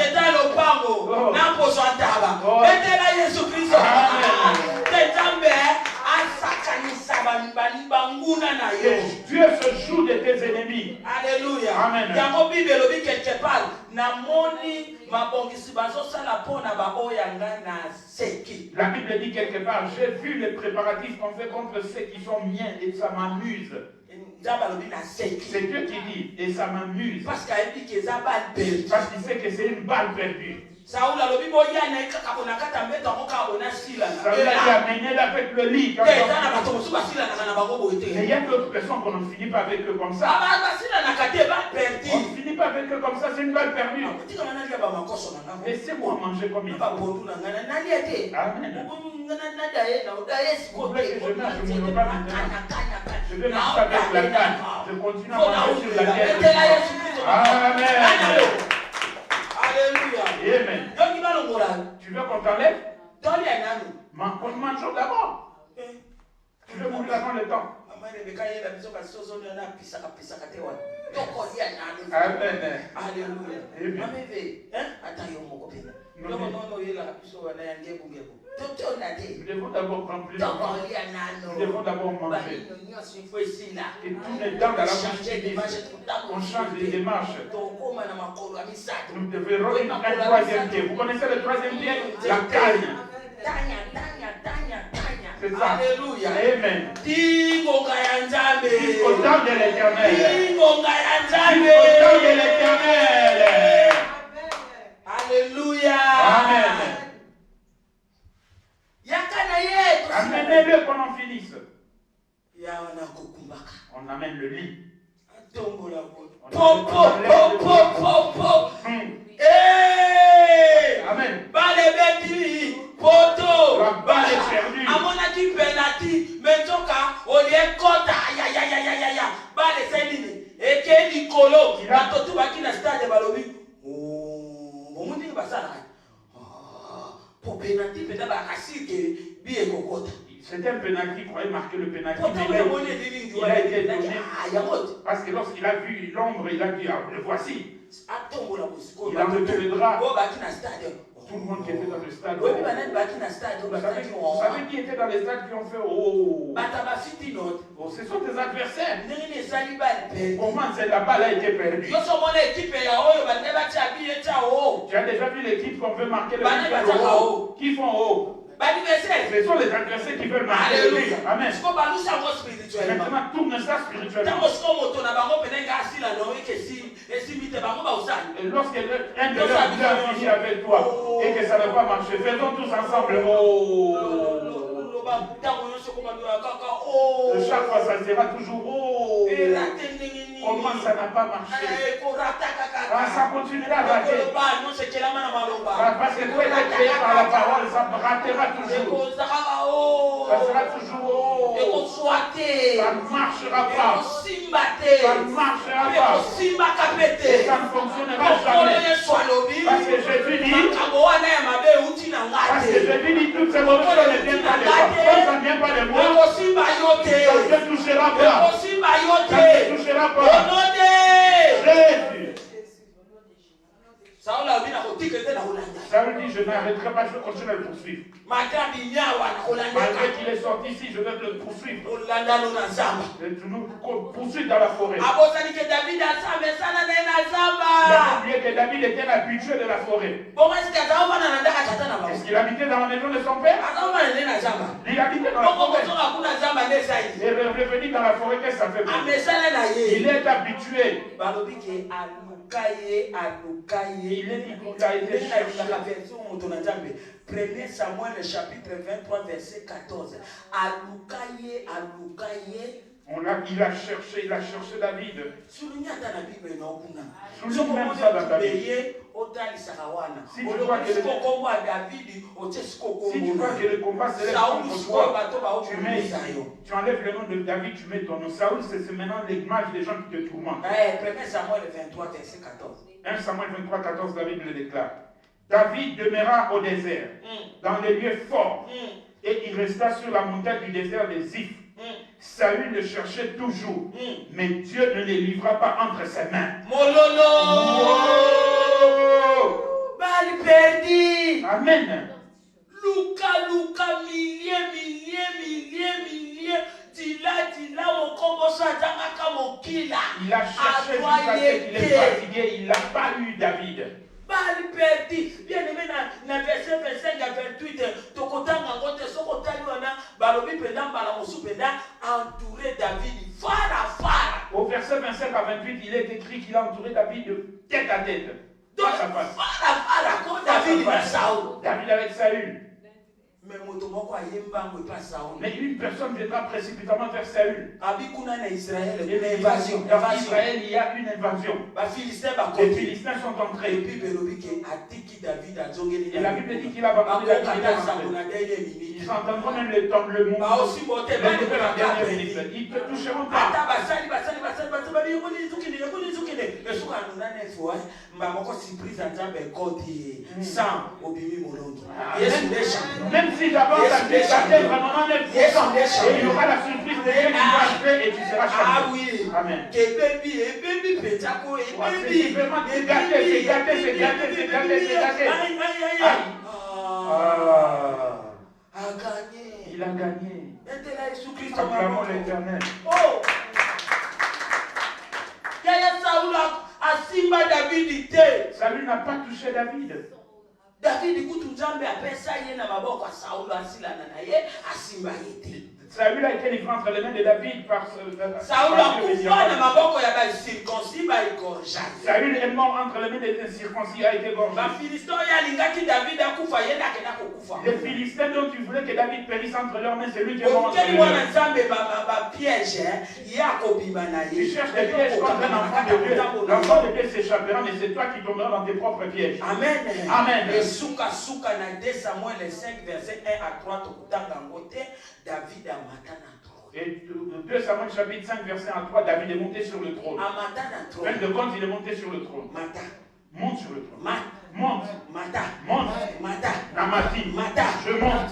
[SPEAKER 2] Dieu se joue de tes ennemis.
[SPEAKER 1] Alléluia.
[SPEAKER 2] Amen. La Bible dit quelque part, j'ai vu les préparatifs qu'on fait contre ceux qui sont miens et ça m'amuse. C'est Dieu qui dit, et ça m'amuse. Parce qu'il sait que c'est une balle perdue. Saoul a amené avec le lit. Et il y a d'autres personnes qu'on ne finit pas avec eux comme ça. On ne finit pas avec eux comme ça, c'est une balle perdue. Laissez-moi manger comme il faut. Amen. Je vais marcher avec la canne. Je continue à manger sur la terre. Amen. Alléluia. Amen. Tu veux qu'on t'enlève? Mangeons d'abord. Tu veux mourir avant le temps. Amen. Alléluia. Nous devons d'abord prendre plus de temps. Nous devons d'abord manger. Et tous les dents dans la bouche, on change les démarches. Nous devons un troisième pied. Vous connaissez le troisième pied? La cagne. C'est ça. Alléluia. Amen. Jusqu'au temps de l'éternel. Jusqu'au temps de l'éternel.
[SPEAKER 1] Alléluia.
[SPEAKER 2] Amen. Amenez-le qu'on en finisse. On amène le lit. Amen. La balle est perdue. C'était un pénalty, il croyait marquer le pénalty. Il a été donné. Parce que lorsqu'il a vu l'ombre, il a dit, ah, le voici. Il a levé le drap. Tout le monde qui était dans le stade. Vous savez qui était dans les stades qui ont fait oh, ce sont des adversaires. Comment la balle a été perdue? Tu as déjà vu l'équipe qu'on veut marquer le but qui font haut? Ce sont les adversaires qui veulent marquer. Amen. Maintenant, tourne ça spirituellement. Et lorsqu'un de leurs vient finir avec toi et que ça ne va pas marcher, faisons tous ensemble. Chaque fois, ça sera toujours comment ça n'a pas marché? Ça continuera à rater. Parce que toi, tu es créé par la parole, ça ratera toujours. Ça sera toujours ça ne marchera pas. Ça ne marchera pas. Et ça ne fonctionnera jamais. Parce que Jésus dit, toutes ces mauvaises choses ne viennent pas de toi. Quand ça ne vient pas de moi, ça ne te touchera pas. Ça ne te touchera pas. Jésus. Saül dit, je n'arrêterai pas, je vais continuer à le poursuivre. Malgré qu'il est sorti ici, je vais le poursuivre. Et nous poursuivre dans la forêt. Il a oublié que David était habitué de la forêt. Est-ce qu'il habitait dans la maison de son père? Il habitait dans la forêt. Il est revenu dans la forêt, qu'est-ce que ça fait? Il est habitué. Il est dit qu'il a été cherché.
[SPEAKER 1] 1 Samuel chapitre 23 verset 14. Alukaye,
[SPEAKER 2] Il a cherché David.
[SPEAKER 1] Souligne même
[SPEAKER 2] ça dans ta vie.
[SPEAKER 1] Si tu vois que
[SPEAKER 2] le combat s'élève contre toi, tu enlèves le nom de David, tu mets ton nom. Saoul, c'est maintenant l'image des gens qui te tourmentent.
[SPEAKER 1] 1 Samuel 23, verset 14.
[SPEAKER 2] 1 Samuel 23, 14, la Bible le déclare. David demeura au désert, dans les lieux forts, et il resta sur la montagne du désert des Ziph. Saül le cherchait toujours, mais Dieu ne les livra pas entre ses mains.
[SPEAKER 1] Mololo! Bali perdu!
[SPEAKER 2] Amen.
[SPEAKER 1] Luka, milliers. Dila, mon combo satanga mon kila.
[SPEAKER 2] Il a cherché jusqu'à ce qu'il est fatigué, il n'a pas eu David.
[SPEAKER 1] Bali perdu. Bien aimé, dans verset 25 à 28, Tokotanga Ngote Sokotani wana, Balobi Pendant, Balamosu Pendant, entouré David, fara.
[SPEAKER 2] Au verset 25 à 28, il est écrit qu'il a entouré David de tête à tête. Face à face.
[SPEAKER 1] Fara, David avec Saül.
[SPEAKER 2] David avec Saül.
[SPEAKER 1] Mais
[SPEAKER 2] une personne viendra précipitamment vers Saül.
[SPEAKER 1] En Israël,
[SPEAKER 2] il y a une invasion. Les Philistins sont entrés. Et la Bible dit qu'il a abandonné David. Ils entendront même le mouvement. Ils te toucheront pas. Même si d'abord ta vie s'atteindra 99%, et il y aura la surprise de Dieu qui va arriver et tu seras changé.
[SPEAKER 1] Ah oui.
[SPEAKER 2] Amen.
[SPEAKER 1] C'est gâté.
[SPEAKER 2] Il a gagné.
[SPEAKER 1] Acclamons
[SPEAKER 2] Acclamons l'Éternel.
[SPEAKER 1] Oh!
[SPEAKER 2] Saül n'a pas touché David.
[SPEAKER 1] David Kutunzambe apesa ye na maboko ya Saul asilana na ye asimba yete.
[SPEAKER 2] Saül a été livré entre les mains de David par
[SPEAKER 1] Saül akufa na maboko ya ba circoncis ba igorja.
[SPEAKER 2] Saül est mort entre les mains des incirconcis, a été gorgé.
[SPEAKER 1] Ba Philistin ya lingaki David akufa ye na kena kokufa.
[SPEAKER 2] Les Philistins dont tu voulais que David périsse entre leurs mains, c'est lui qui est mort entre
[SPEAKER 1] les
[SPEAKER 2] les
[SPEAKER 1] mains.
[SPEAKER 2] Tu cherches des pièges contre un enfant de Dieu. L'enfant de Dieu s'échappera, mais c'est toi qui tomberas dans tes propres pièges.
[SPEAKER 1] Amen.
[SPEAKER 2] Amen.
[SPEAKER 1] Et souka na 2 Samuel 5 verset 1 à 3 tokutanga ngote David a matana.
[SPEAKER 2] Et 2 Samuel chapitre 5 verset 1 à 3, David est monté sur le trône. Fin de compte, il est monté sur le trône. Monte sur le trône. Monte. Namati. Je monte.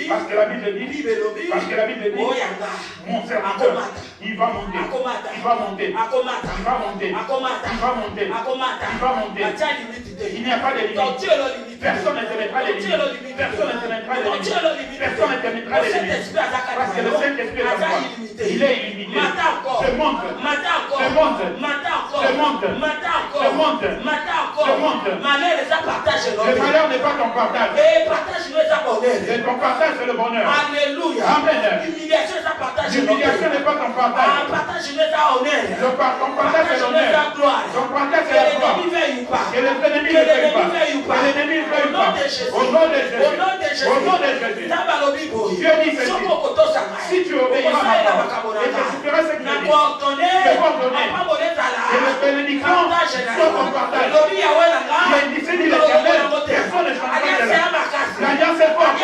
[SPEAKER 2] Parce que la Bible dit. Mon serviteur. Il va monter. Il n'y a pas de limite. Personne ne te mettra les limites. Parce que le Saint-Esprit est en toi. Il est illimité. Je monte. Le malheur n'est pas ton partage. Et ton partage, c'est le bonheur.
[SPEAKER 1] Alléluia.
[SPEAKER 2] Amen.
[SPEAKER 1] L'humiliation n'est pas ton partage.
[SPEAKER 2] Ton partage, c'est l'honneur. Ton partage, c'est la gloire. Que les ennemis ne veuillent pas. Au nom de Jésus. Dieu dit ceci. Si tu obéiras à ma parole, et que tu feras ce que je dis, je vais ordonner que les bénédictions soient ton partage. C'est dit l'Éternel, personne ne changera de là. L'alliance est forte.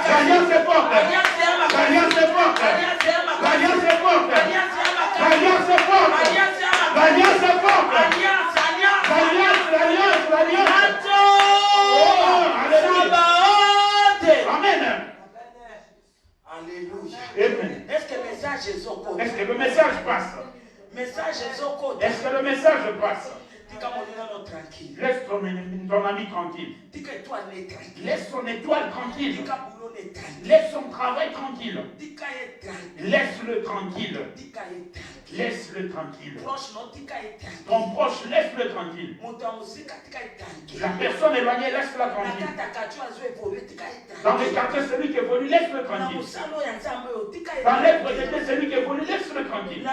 [SPEAKER 2] L'alliance est forte. L'alliance est forte. L'alliance est forte. L'alliance est forte. L'alliance est forte. L'alliance. Amen.
[SPEAKER 1] Alléluia.
[SPEAKER 2] Amen.
[SPEAKER 1] Est-ce que le message est au côté?
[SPEAKER 2] Est-ce que le message passe? Est-ce que le message passe? Laisse ton ami tranquille. Laisse son étoile tranquille. Laisse son travail tranquille. Laisse-le tranquille. Laisse-le tranquille. Ton proche, laisse-le tranquille. La personne éloignée, laisse-la tranquille. Dans les quartiers, celui qui évolue, laisse-le tranquille. Dans l'être de Dieu, celui qui évolue, laisse-le tranquille.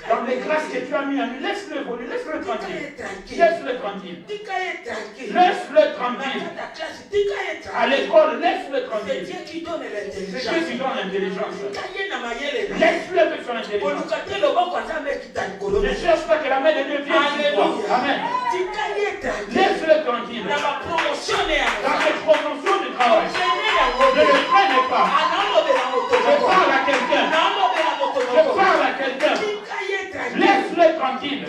[SPEAKER 2] Dans les grâces que tu as mis en lui, laisse-le évoluer, laisse-le tranquille. Laisse-le tranquille. tranquille. Laisse-le tranquille. À l'école, laisse-le tranquille.
[SPEAKER 1] C'est Dieu qui donne
[SPEAKER 2] C'est
[SPEAKER 1] l'intelligence.
[SPEAKER 2] Dieu qui donne l'intelligence. Laisse-le avec son intelligence. Ne cherche pas que la main de Dieu vienne sur toi. Amen. Laisse-le tranquille. Dans les promotions du travail, ne le freine pas. Je parle à quelqu'un. Je parle à quelqu'un. Laisse-le tranquille.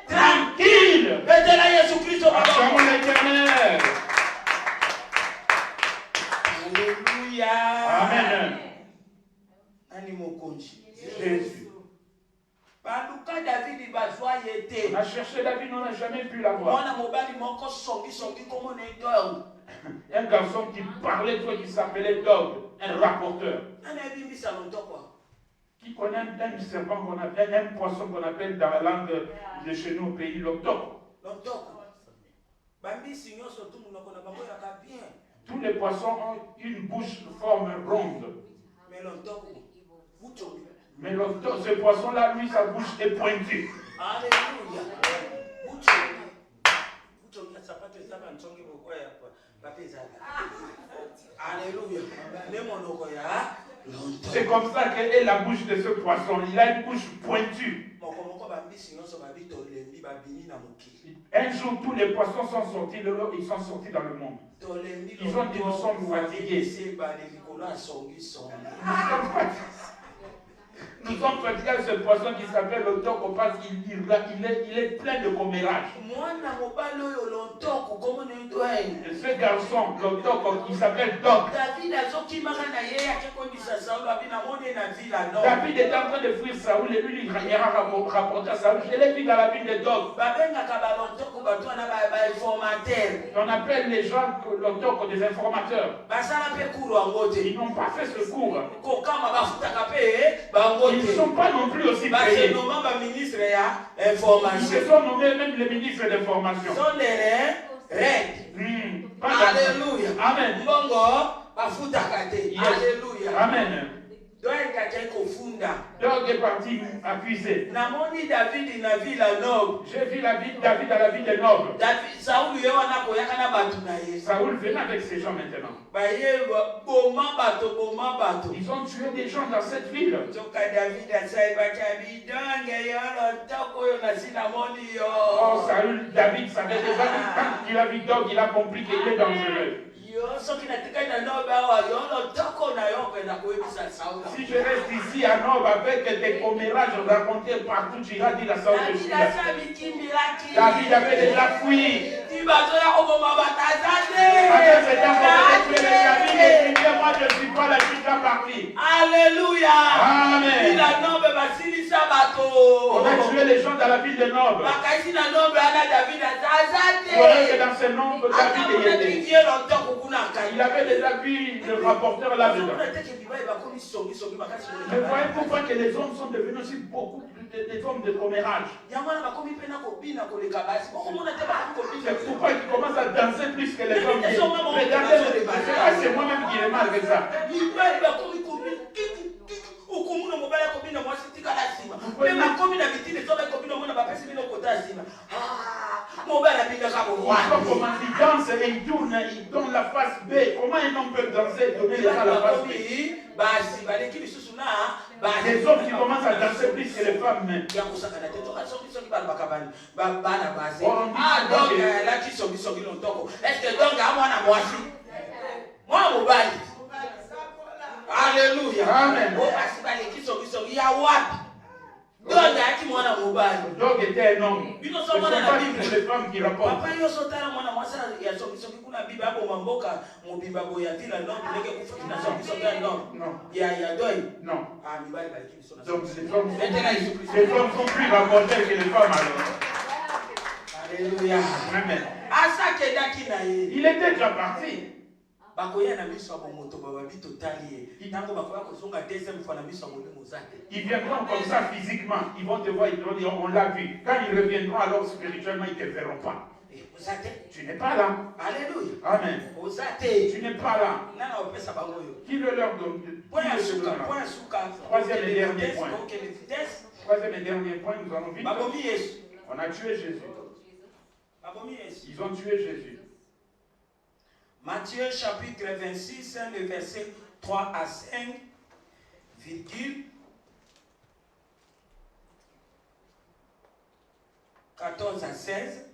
[SPEAKER 2] Tranquille. Acclamons l'Éternel.
[SPEAKER 1] Alléluia.
[SPEAKER 2] Amen. Jésus. On a cherché David, on n'a jamais pu l'avoir. Un garçon qui parlait, qui s'appelait Dog, un rapporteur. Qui connaît un serpent qu'on appelle, un poisson qu'on appelle dans la langue de chez nous au pays, l'octocre. Tous les poissons ont une bouche de forme ronde. Mais ce poisson-là, lui, sa bouche est pointue.
[SPEAKER 1] Alléluia.
[SPEAKER 2] C'est comme ça qu'est la bouche de ce poisson. Il a une bouche pointue. Un jour, tous les poissons sont sortis de l'eau, ils sont sortis dans le monde. Ils ont dit, nous sommes fatigués. Nous sommes fatigués de ce poisson qui s'appelle l'octocre parce qu'il est plein de commérages. Et ce garçon, l'octocre, il s'appelle Dog. David est en train de fuir Saoul et lui, il ira rapporter à Saoul. Je l'ai vu dans la ville de Dog. On appelle les gens l'octocre des informateurs. Ils n'ont pas fait ce cours. Ils ne sont pas non plus aussi payés. Ils se sont nommés même les ministres d'information.
[SPEAKER 1] Alléluia.
[SPEAKER 2] Amen.
[SPEAKER 1] Yes. Alléluia.
[SPEAKER 2] Amen. Donc est parti accuser. J'ai vu David à la ville de Nob. Saoul venait avec ses gens maintenant. Ils ont tué des gens dans cette ville. Oh, Saoul, David savait déjà que quand il a vu Dog, il a compris qu'il est dangereux. Si je reste ici à Nob avec des commérages racontés partout, tu iras dire à Saoul que je suis là. David avait déjà fui. Moi je ne suis pas là, je suis déjà parti.
[SPEAKER 1] Alléluia.
[SPEAKER 2] Amen. On a tué les gens dans la ville de Nob. Que dans ce nombre, David était. Il avait déjà vu le rapporteur là-dedans. Mais voyez pourquoi que les hommes sont devenus aussi beaucoup des hommes de commérage. C'est pourquoi ils commencent à danser plus que les hommes. Regardez, c'est moi-même qui ai mal avec ça. Comment il danse et il tourne, il donne la face B. Comment un homme peut danser et donner la face B? Les hommes qui commencent à danser plus que les femmes même.
[SPEAKER 1] Alléluia.
[SPEAKER 2] Amen. Dog était un homme. Ce ne sont pas toutes les femmes qui rapportent. Non. Donc les femmes sont plus rapportées que les femmes alors.
[SPEAKER 1] Alléluia.
[SPEAKER 2] Amen. Il était déjà parti. Ils viendront comme ça physiquement. Ils vont te voir, ils vont dire on l'a vu. Quand ils reviendront alors spirituellement, ils ne te verront pas. Tu n'es pas là.
[SPEAKER 1] Alléluia.
[SPEAKER 2] Amen. Tu n'es pas là. Qui veut leur donner? Troisième et dernier point. Troisième et dernier point, nous allons vite. On a tué Jésus. Ils ont tué Jésus.
[SPEAKER 1] Matthieu chapitre 26, le verset 3 à 5, virgule 14 à 16.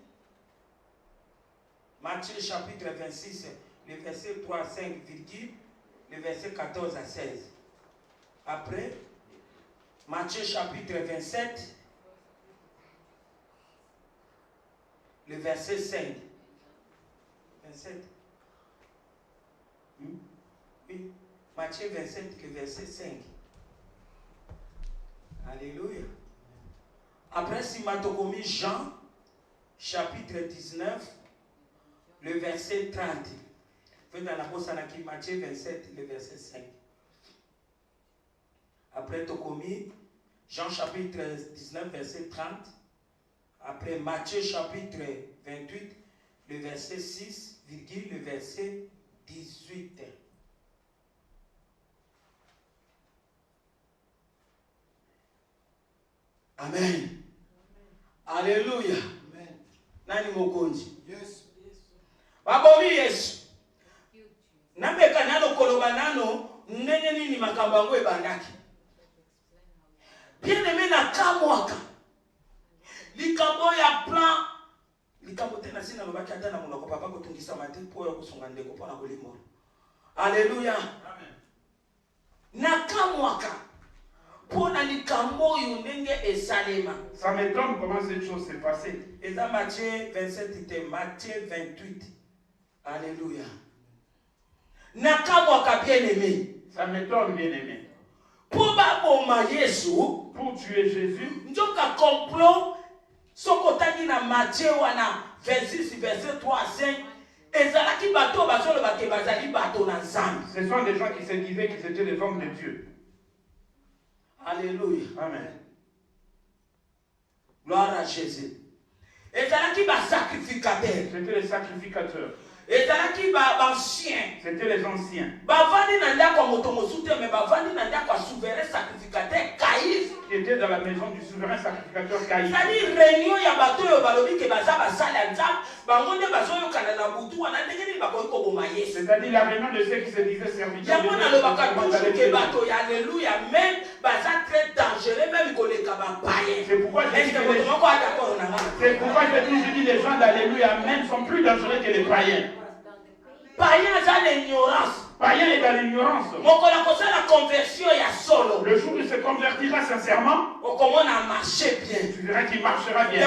[SPEAKER 1] Matthieu chapitre 26, le verset 3 à 5, virgule, le verset 14 à 16. Après, Matthieu chapitre 27, le verset 5. 27. Oui. Matthieu 27, le verset 5. Alléluia. Après, si Matokomi Jean, chapitre 19, le verset 30. Dans la Bosanaki, Matthieu 27, le verset 5. Après Tokomi, Jean chapitre 19, verset 30. Après Matthieu chapitre 28, le verset 6, virgule, le verset 18. Amen. Alléluia. Amen. Nani mokonzi? Yes. Babomi Yesu. Nambeka nano koloba nano ndenge nini makambo yango ebandaki. Bien aimé na kamwaka. Likambo ya plan. Likambo tena sina lobaki ata na monoko papa kotungisa mate po ya kusunga ndeko pona kolimo. Alléluia. Amen. Na kamwaka. Pona likambo yo ndenge esalema.
[SPEAKER 2] Ça m'étonne comment cette chose s'est passée.
[SPEAKER 1] Et dans Matthieu 27, c'était Matthieu 28. Alléluia. Nakamwaka bien-aimé.
[SPEAKER 2] Ça m'étonne bien-aimé.
[SPEAKER 1] Pour baboma Yesu,
[SPEAKER 2] pour tuer Jésus,
[SPEAKER 1] njoka complot sokotani na Matthieu wana 26 verset 3 à 5. Ezalaki bato bazolo bake bazali bato na Nzambe.
[SPEAKER 2] Ce sont des gens qui se disaient qu'ils étaient des hommes de Dieu.
[SPEAKER 1] Alléluia.
[SPEAKER 2] Amen.
[SPEAKER 1] Gloire à Jésus. Ezalaki ba sacrificateurs.
[SPEAKER 2] C'était les sacrificateurs.
[SPEAKER 1] Ezalaki ba anciens.
[SPEAKER 2] C'était les anciens.
[SPEAKER 1] Bavandi na ndako moto mosute mais bavandi na ndako souverain sacrificateur Caïphe.
[SPEAKER 2] Qui était dans la maison du souverain sacrificateur Caïphe.
[SPEAKER 1] C'est-à-dire réunion ya bato yo balobi ke baza basala nzambe bango nde bazoyo kana na butu wana ndenge nini bakoki koboma Yesu.
[SPEAKER 2] C'est-à-dire la réunion de ceux qui se disaient serviteurs de
[SPEAKER 1] Dieu. Alléluia même baza très dangereux même koleka ba païen.
[SPEAKER 2] C'est pourquoi je dis les gens d'Alléluia même sont plus dangereux que les païens.
[SPEAKER 1] Païen ça l'ignorance.
[SPEAKER 2] Païen est dans l'ignorance. Le jour où il se convertira sincèrement, tu verras qu'il marchera bien.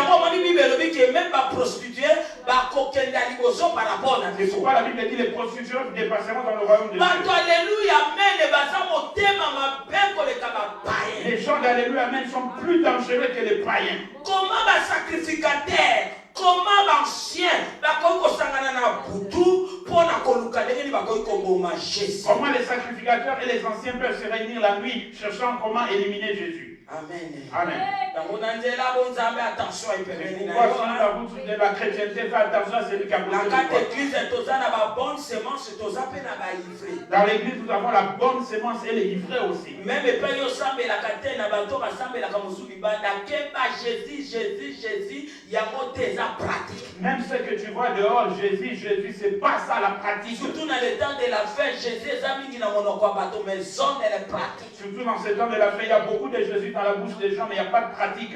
[SPEAKER 2] C'est pourquoi la Bible dit les prostituées dépasseront dans le royaume de Dieu. Les gens d'Alléluia même sont plus dangereux que les païens.
[SPEAKER 1] Comment va sacrificateur? Comment l'ancien
[SPEAKER 2] comment les sacrificateurs et les anciens peuvent se réunir la nuit cherchant comment éliminer Jésus.
[SPEAKER 1] Amen.
[SPEAKER 2] Amen.
[SPEAKER 1] Pourquoi
[SPEAKER 2] sur la route de la chrétienté, fais attention à celui qui a besoin de Dans l'église, nous avons la bonne sémence et les livrets aussi.
[SPEAKER 1] Même
[SPEAKER 2] Même ce que tu vois dehors, Jésus, Jésus, c'est pas ça la pratique.
[SPEAKER 1] Surtout dans le temps de la fin, Jésus est pratique.
[SPEAKER 2] Surtout dans ce temps de la fin, il y a beaucoup de Jésus dans la bouche des gens, mais il n'y a pas de pratique.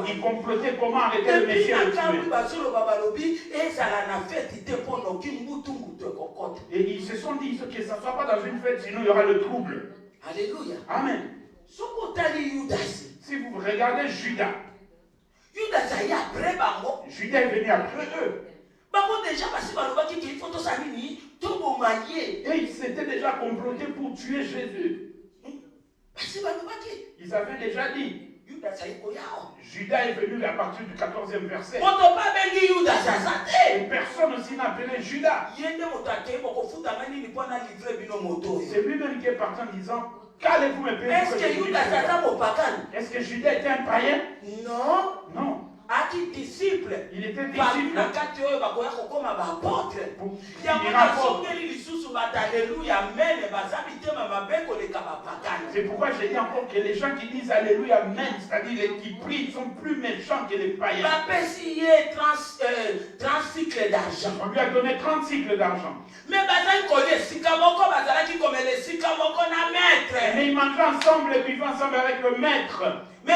[SPEAKER 2] Ils complotaient comment arrêter le Messie et le tuer. Et ils se sont dit que ça ne soit pas dans une fête, sinon il y aura le trouble.
[SPEAKER 1] Alléluia.
[SPEAKER 2] Amen. Si vous regardez Judas, Judas est venu après eux. Et ils s'étaient déjà complotés pour tuer Jésus. Ils avaient déjà dit. Judas est venu à partir du 14e verset. Et personne aussi n'a appelé Judas. C'est lui-même qui est parti en disant, qu'allez-vous me payer?
[SPEAKER 1] Est-ce que Judas était un païen?
[SPEAKER 2] Est-ce que Judas était un païen?
[SPEAKER 1] Non.
[SPEAKER 2] Non.
[SPEAKER 1] disciple.
[SPEAKER 2] Il était disciple. C'est pourquoi j'ai dit encore que les gens qui disent Alléluia, Amen, c'est-à-dire qui prient, sont plus méchants que les païens. On lui a donné 30 cycles d'argent. Mais ils mangeaient ensemble et vivaient ensemble avec le maître. Et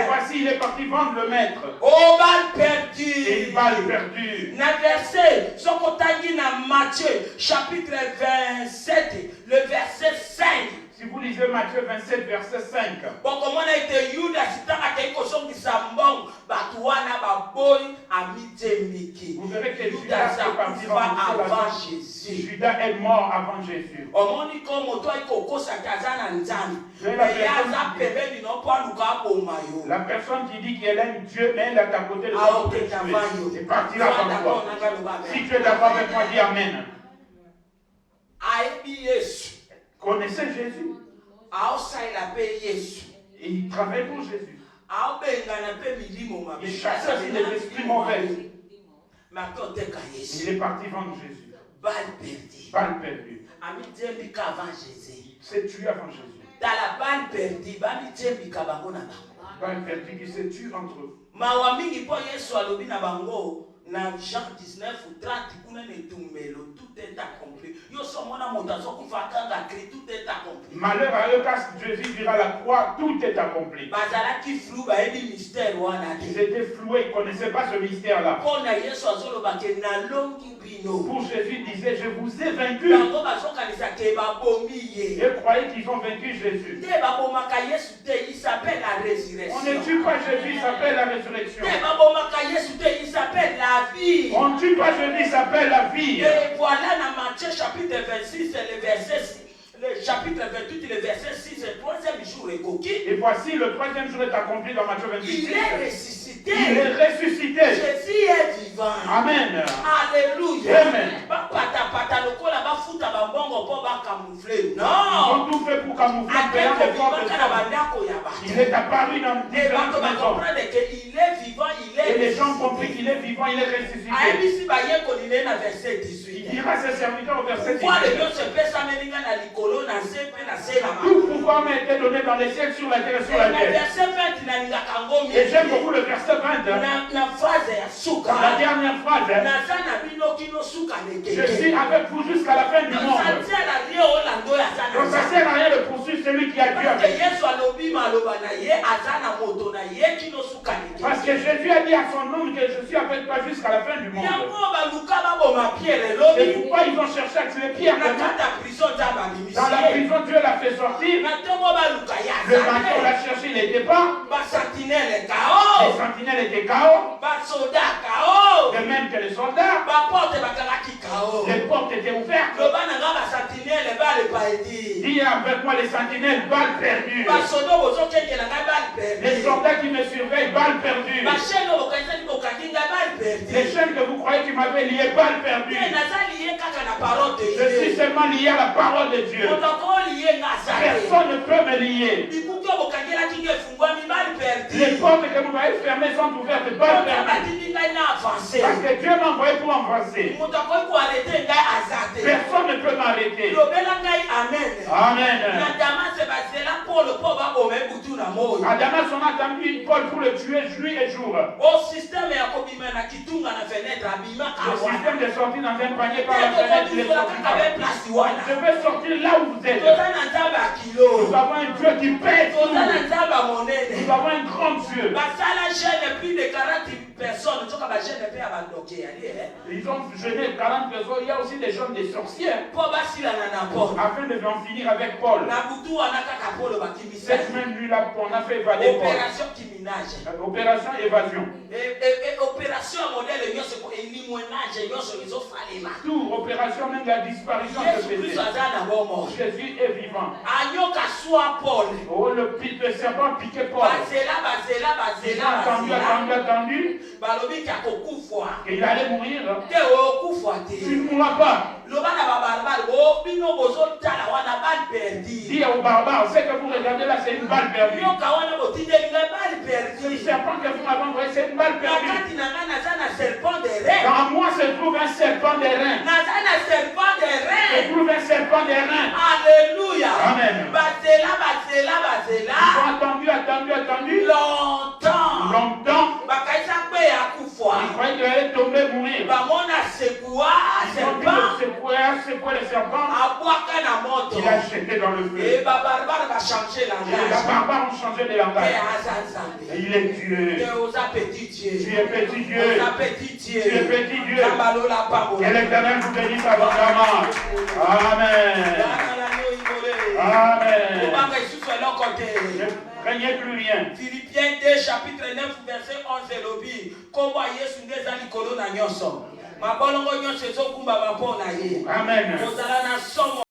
[SPEAKER 2] voici, il est parti vendre le maître.
[SPEAKER 1] Oh, balle perdue.
[SPEAKER 2] Et une balle perdue.
[SPEAKER 1] Verset, Matthieu, chapitre 27, le verset 5.
[SPEAKER 2] Si vous lisez Matthieu 27, verset 5.
[SPEAKER 1] Bon, comment on a été Judas, c'est un quelque qui s'embonne,
[SPEAKER 2] vous verrez que Judas est parti avant Jésus. Judas est mort avant Jésus. La personne qui dit qu'elle aime Dieu, mais elle a tapoté le sang. C'est parti là avant toi. Si tu es d'accord avec moi, dis Amen. Connaissez Jésus. Et il travaille pour Jésus. Il chassait aussi les esprits mauvais. Il est parti vendre Jésus. Balle perdue. C'est tué avant Jésus. Balle perdue qui se tue entre eux. Dans Jean 19 ou 30, tout est accompli. Malheur à eux, car Jésus dira à la croix, tout est accompli. Ils étaient floués, ils ne connaissaient pas ce mystère-là. Pour Jésus, il disait, je vous ai vaincu. Et croyez qu'ils ont vaincu Jésus. On ne tue pas Jésus, il s'appelle la résurrection. On ne tue pas Jésus, il s'appelle la vie.
[SPEAKER 1] Et voilà dans Matthieu chapitre 26, le chapitre 28, le verset 6, le troisième jour est coquille.
[SPEAKER 2] Et voici le troisième jour est accompli dans Matthieu 28.
[SPEAKER 1] Il est ressuscité.
[SPEAKER 2] Il est ressuscité.
[SPEAKER 1] Jésus est vivant.
[SPEAKER 2] Amen.
[SPEAKER 1] Alléluia.
[SPEAKER 2] Amen. Non. Ils ont tout fait pour camoufler. Il est apparu dans différentes maisons.
[SPEAKER 1] Il est vivant,
[SPEAKER 2] et les gens ont compris qu'il est vivant, il est ressuscité. Il dira à ses serviteurs au verset 18. Tout pouvoir m'a été donné dans les ciels, sur la terre et sur la terre. Et j'aime beaucoup le verset 20. La dernière phrase. Je suis avec vous jusqu'à la fin du monde. Donc ça sert à rien de poursuivre celui qui a Dieu avec lui. Parce que Jésus a dit à son homme que je suis avec toi jusqu'à la fin du monde. C'est pourquoi ils ont cherché à tuer Pierre. Dans la prison, Dieu l'a fait sortir. Le matin, on l'a cherché, il n'était pas. Les sentinelles étaient KO. De même que les soldats. Les portes étaient ouvertes. Dis avec moi les sentinelles, balles perdues. Les soldats qui me surveillent, balles perdues. Les chaînes que vous croyez qui m'avaient lié, balles perdues. Je suis seulement lié à la parole de Dieu. Personne ne peut me lier. Les portes que vous m'avez fermées sont ouvertes, balles perdues. Parce que Dieu m'a envoyé pour avancer. Personne ne peut m'arrêter. Amen. À Damas, on a attendu Paul pour le tuer nuit et jour. Le système de sortir dans un panier par la fenêtre, il est sorti. Je vais sortir là où vous êtes. Nous avons un Dieu qui pèse. Nous avons un grand Dieu. Ils ont jeûné 40 personnes. Il y a aussi des jeunes des sorciers. Afin de en finir avec Paul. Cette même nuit-là, on a fait évader Paul. Opération évasion. Tout, opération même de la disparition de Jésus. Jésus est vivant. Oh, le serpent piqué Paul. Ils ont attendu. Et il allait mourir. Tu ne mourras pas. Dis aux barbares, ce que vous regardez là, c'est une balle perdue. serpent que vous m'avez envoyé, c'est une balle perdue. Dans moi se trouve un serpent d'airain. Se trouve un serpent d'airain.
[SPEAKER 1] Alléluia.
[SPEAKER 2] Amen. Ils ont attendu. Longtemps. Ils croyaient qu'il allait tomber, mourir. Ils ont dû le secouer le serpent. Il a jeté dans le feu.
[SPEAKER 1] Et la barbare a changé
[SPEAKER 2] Les barbares ont changé de langage. Et il est Dieu.
[SPEAKER 1] Tu es petit Dieu.
[SPEAKER 2] Tu es petit Dieu.
[SPEAKER 1] Tu es petit Dieu.
[SPEAKER 2] Tu es petit Dieu.
[SPEAKER 1] Que
[SPEAKER 2] Que l'Éternel vous bénisse abondamment. Amen. Amen. Ne craignez plus rien.
[SPEAKER 1] Philippiens 2 chapitre 9 verset 11 elobi kombo Yesu nde ezali likolo na nyonso mabolongo nyonso ezokumba bapona ye
[SPEAKER 2] Amen.
[SPEAKER 1] kozala na somo